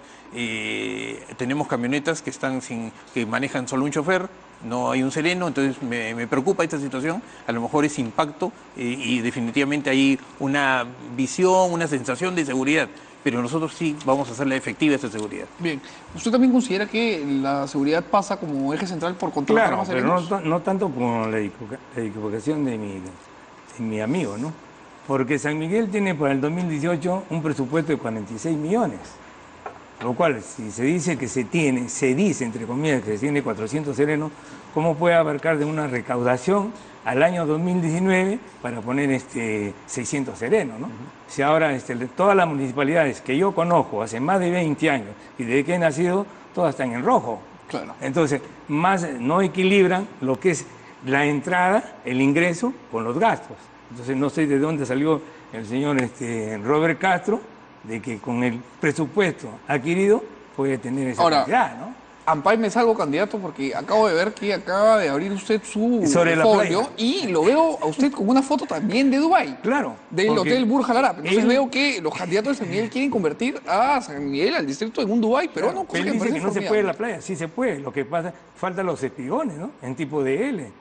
tenemos camionetas que manejan solo un chofer, no hay un sereno, entonces me preocupa esta situación. A lo mejor es impacto y definitivamente hay una visión, una sensación de seguridad. Pero nosotros sí vamos a hacerla efectiva esa seguridad. Bien. ¿Usted también considera que la seguridad pasa como eje central por contratar más serenos? Pero no tanto como la equivocación de mi amigo, ¿no? Porque San Miguel tiene para el 2018 un presupuesto de 46 millones. Lo cual, si se dice que se dice, entre comillas, que se tiene 400 serenos, ¿cómo puede abarcar de una recaudación al año 2019 para poner 600 serenos, ¿no? Si ahora todas las municipalidades que yo conozco hace más de 20 años y desde que he nacido, todas están en rojo. Claro. Entonces, no equilibran lo que es la entrada, el ingreso con los gastos. Entonces, no sé de dónde salió el señor Robert Castro, de que con el presupuesto adquirido puede tener esa cantidad, ¿no? Ampay, me salgo candidato porque acabo de ver que acaba de abrir usted su Sobre folio y lo veo a usted con una foto también de Dubái. Claro. Del Hotel Burj Al Arab. Entonces veo que los candidatos de San Miguel quieren convertir a San Miguel, al distrito, en un Dubái peruano. Él dice que no se puede la playa. Sí se puede. Lo que pasa, faltan los espigones, ¿no? En tipo de L.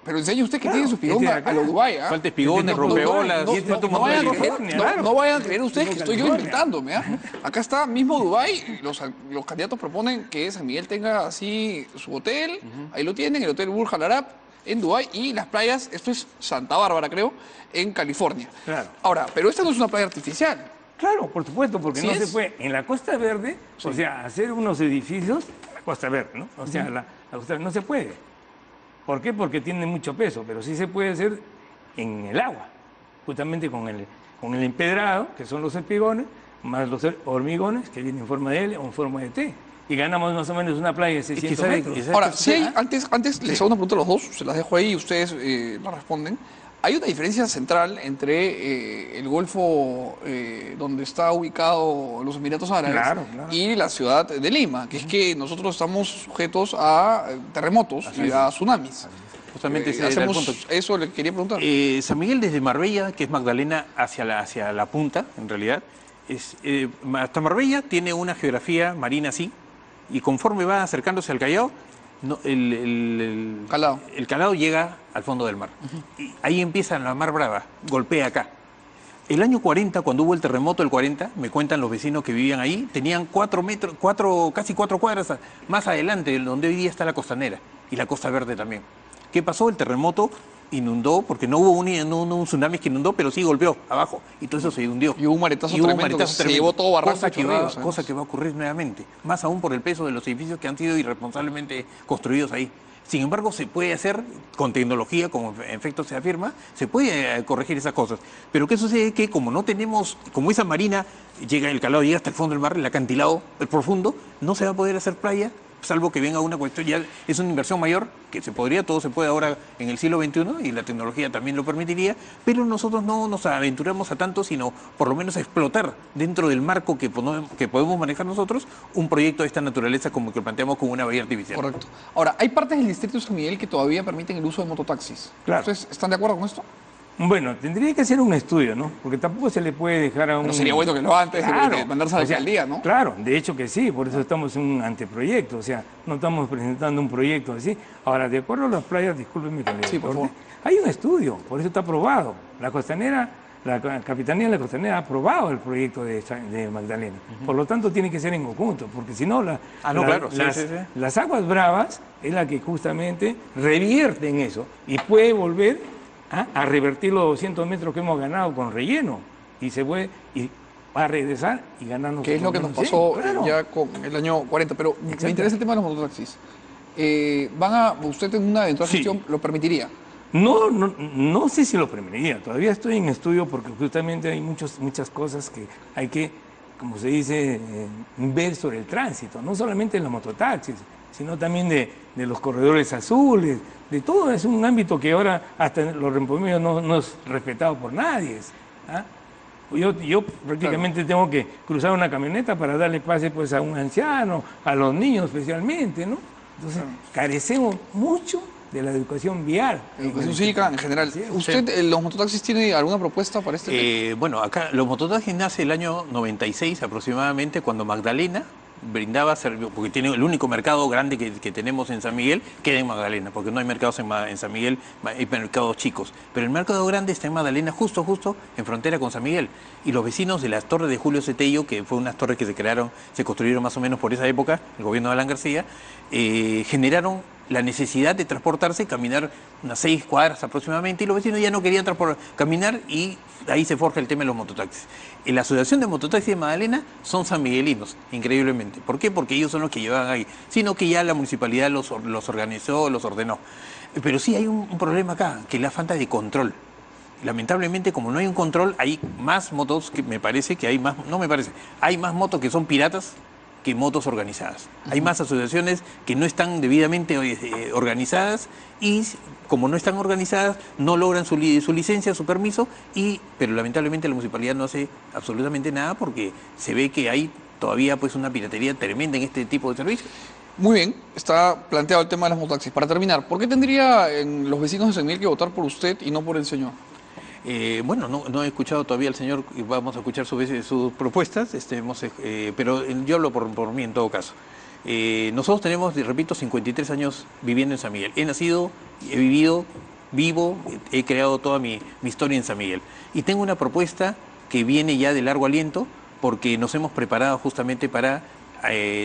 Pero enseñe usted que tiene su espigón a los Dubái, ¿ah? Falta espigones, rompeolas, no vayan a creer ustedes que estoy yo inventándome, ¿ah? Acá está mismo Dubái, los candidatos proponen que San Miguel tenga así su hotel, ahí lo tienen, el Hotel Burj Al Arab en Dubái, y las playas, esto es Santa Bárbara, creo, en California. Claro. Ahora, pero esta no es una playa artificial. Claro, por supuesto, porque ¿Sí no es? se puede. En la Costa Verde, o sea, hacer unos edificios, la Costa Verde, ¿no? O sea, la Costa Verde no se puede. ¿Por qué? Porque tiene mucho peso, pero sí se puede hacer en el agua, justamente con el empedrado, que son los espigones, más los hormigones, que vienen en forma de L o en forma de T. Y ganamos más o menos una playa de 600 metros. Ahora, si hay, antes les hago una pregunta a los dos, se las dejo ahí y ustedes la responden. Hay una diferencia central entre el Golfo donde está ubicado los Emiratos Árabes y la ciudad de Lima, que es que nosotros estamos sujetos a terremotos y a tsunamis. Justamente ese era el punto. Eso le quería preguntar. San Miguel desde Marbella, que es Magdalena, hacia la punta, en realidad, hasta Marbella tiene una geografía marina así, y conforme va acercándose al Callao, el calado llega al fondo del mar. Y ahí empieza la mar brava, golpea acá. El año 40, cuando hubo el terremoto del 40, me cuentan los vecinos que vivían ahí, tenían casi 4 cuadras más adelante, donde hoy día está la Costanera y la Costa Verde también. ¿Qué pasó? El terremoto inundó, porque no hubo un tsunami que inundó, pero sí golpeó abajo, y todo eso se hundió. Y hubo un maretazo tremendo que se llevó todo barranco. Cosa que va a ocurrir nuevamente, más aún por el peso de los edificios que han sido irresponsablemente construidos ahí. Sin embargo, se puede hacer con tecnología, como en efecto se afirma, se puede corregir esas cosas. Pero ¿qué sucede? Que como no tenemos, como esa marina, el calado llega hasta el fondo del mar, el acantilado, el profundo, no se va a poder hacer playa, salvo que venga una cuestión, ya es una inversión mayor, que todo se puede ahora en el siglo XXI, y la tecnología también lo permitiría, pero nosotros no nos aventuramos a tanto, sino por lo menos a explotar dentro del marco que podemos manejar nosotros un proyecto de esta naturaleza como el que planteamos con una bahía artificial. Correcto. Ahora, hay partes del distrito de San Miguel que todavía permiten el uso de mototaxis. Claro. ¿Ustedes están de acuerdo con esto? Bueno, tendría que hacer un estudio, ¿no? Porque tampoco se le puede dejar a un... Pero sería bueno que lo antes de mandarse a la alcaldía, ¿no? Claro, de hecho que sí, por eso estamos en un anteproyecto, o sea, no estamos presentando un proyecto así. Ahora, de acuerdo a las playas, discúlpenme que le Sí, por favor. hay un estudio, por eso está aprobado. La Costanera la Capitanía de la Costanera ha aprobado el proyecto de Magdalena. Por lo tanto, tiene que ser en conjunto, porque si no, las aguas bravas es la que justamente revierte en eso y puede volver a revertir los 200 metros que hemos ganado con relleno y se puede... va a regresar y ganarnos... Que es lo que nos pasó ya con el año 40. Pero me interesa el tema de los mototaxis. ¿Usted en una eventual gestión lo permitiría? No sé si lo permitiría. Todavía estoy en estudio porque justamente hay muchas cosas que hay que, como se dice, ver sobre el tránsito. No solamente en los mototaxis, sino también de los corredores azules, de todo. Es un ámbito que ahora hasta los reempomillos no es respetado por nadie. Yo prácticamente tengo que cruzar una camioneta para darle pase pues, a un anciano, a los niños especialmente, ¿no? Entonces, carecemos mucho de la educación vial. Educación cívica en general. ¿Usted, los mototaxis, tiene alguna propuesta para este tema? Bueno, acá los mototaxis nace el año 96 aproximadamente, cuando Magdalena brindaba servicio, porque tiene el único mercado grande que tenemos en San Miguel, queda en Magdalena, porque no hay mercados en San Miguel, hay mercados chicos. Pero el mercado grande está en Magdalena, justo en frontera con San Miguel. Y los vecinos de las torres de Julio Cetello, que fue unas torres que se construyeron más o menos por esa época, el gobierno de Alan García, generaron la necesidad de transportarse, caminar unas 6 cuadras aproximadamente, y los vecinos ya no querían caminar, y ahí se forja el tema de los mototaxis. En la Asociación de Mototaxis de Magdalena son sanmiguelinos, increíblemente. ¿Por qué? Porque ellos son los que llevan ahí, sino que ya la municipalidad los organizó, los ordenó. Pero sí hay un problema acá, que es la falta de control. Lamentablemente, como no hay un control, hay más motos, que me parece que hay más, no me parece, hay más motos que son piratas que motos organizadas. Hay más asociaciones que no están debidamente organizadas, y como no están organizadas, no logran su licencia, su permiso, pero lamentablemente la municipalidad no hace absolutamente nada porque se ve que hay todavía pues una piratería tremenda en este tipo de servicios. Muy bien, está planteado el tema de las mototaxis. Para terminar, ¿por qué tendrían los vecinos de San Miguel que votar por usted y no por el señor? Bueno, no he escuchado todavía al señor, vamos a escuchar sus propuestas, pero yo hablo por mí en todo caso. Nosotros tenemos, repito, 53 años viviendo en San Miguel. He nacido, he vivido, vivo, he creado toda mi historia en San Miguel. Y tengo una propuesta que viene ya de largo aliento, porque nos hemos preparado justamente para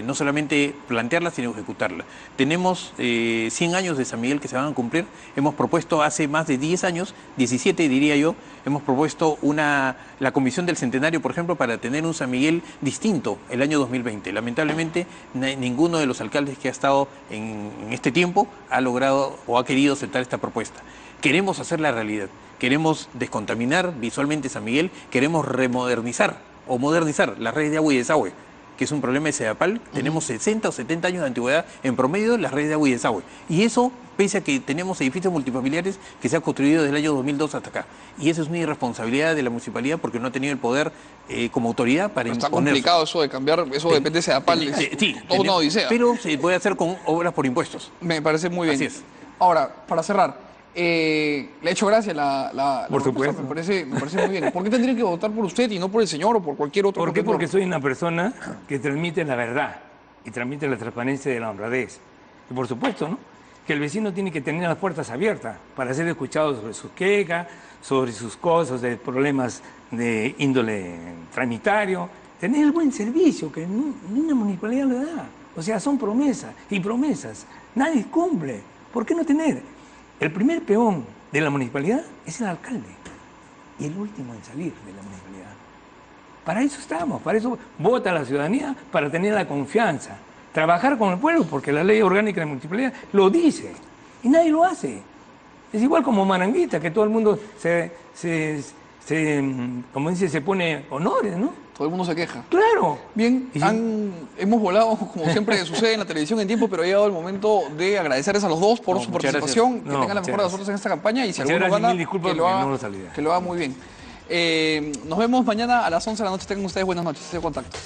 no solamente plantearla, sino ejecutarla. Tenemos 100 años de San Miguel que se van a cumplir. Hemos propuesto hace más de 10 años, 17 diría yo, hemos propuesto la Comisión del Centenario, por ejemplo, para tener un San Miguel distinto el año 2020. Lamentablemente, ninguno de los alcaldes que ha estado en este tiempo ha logrado o ha querido aceptar esta propuesta. Queremos hacer la realidad. Queremos descontaminar visualmente San Miguel, queremos remodernizar o modernizar las redes de agua y desagüe, que es un problema de Sedapal. Tenemos 60 o 70 años de antigüedad en promedio las redes de agua y desagüe. Y eso, pese a que tenemos edificios multifamiliares que se han construido desde el año 2002 hasta acá. Y eso es una irresponsabilidad de la municipalidad porque no ha tenido el poder como autoridad para imponer. Está complicado eso de cambiar, eso depende de Sedapal. Sí, todo una odisea. Pero se puede hacer con obras por impuestos. Me parece muy bien. Así es. Ahora, para cerrar, le he hecho gracia la por supuesto. Me parece muy bien. ¿Por qué tendrían que votar por usted y no por el señor o por cualquier otro? ¿Por qué? Porque soy una persona que transmite la verdad y transmite la transparencia de la honradez. Y por supuesto, ¿no?, que el vecino tiene que tener las puertas abiertas para ser escuchado sobre sus quejas, sobre sus cosas, de problemas de índole tramitario, tener el buen servicio que ninguna municipalidad le da. O sea, son promesas y promesas. Nadie cumple. ¿Por qué no tener? El primer peón de la municipalidad es el alcalde y el último en salir de la municipalidad. Para eso estamos, para eso vota la ciudadanía, para tener la confianza. Trabajar con el pueblo, porque la ley orgánica de la municipalidad lo dice y nadie lo hace. Es igual como Maranguita, que todo el mundo como dice, se pone honores, ¿no? Todo el mundo se queja. Claro. Bien, hemos volado, como siempre sucede en la televisión en tiempo, pero ha llegado el momento de agradecerles a los dos por su participación, que tengan la mejor de las suertes en esta campaña, y si alguno gana, que lo haga muy bien. Nos vemos mañana a las 11 de la noche. Tengan ustedes buenas noches. Contacto.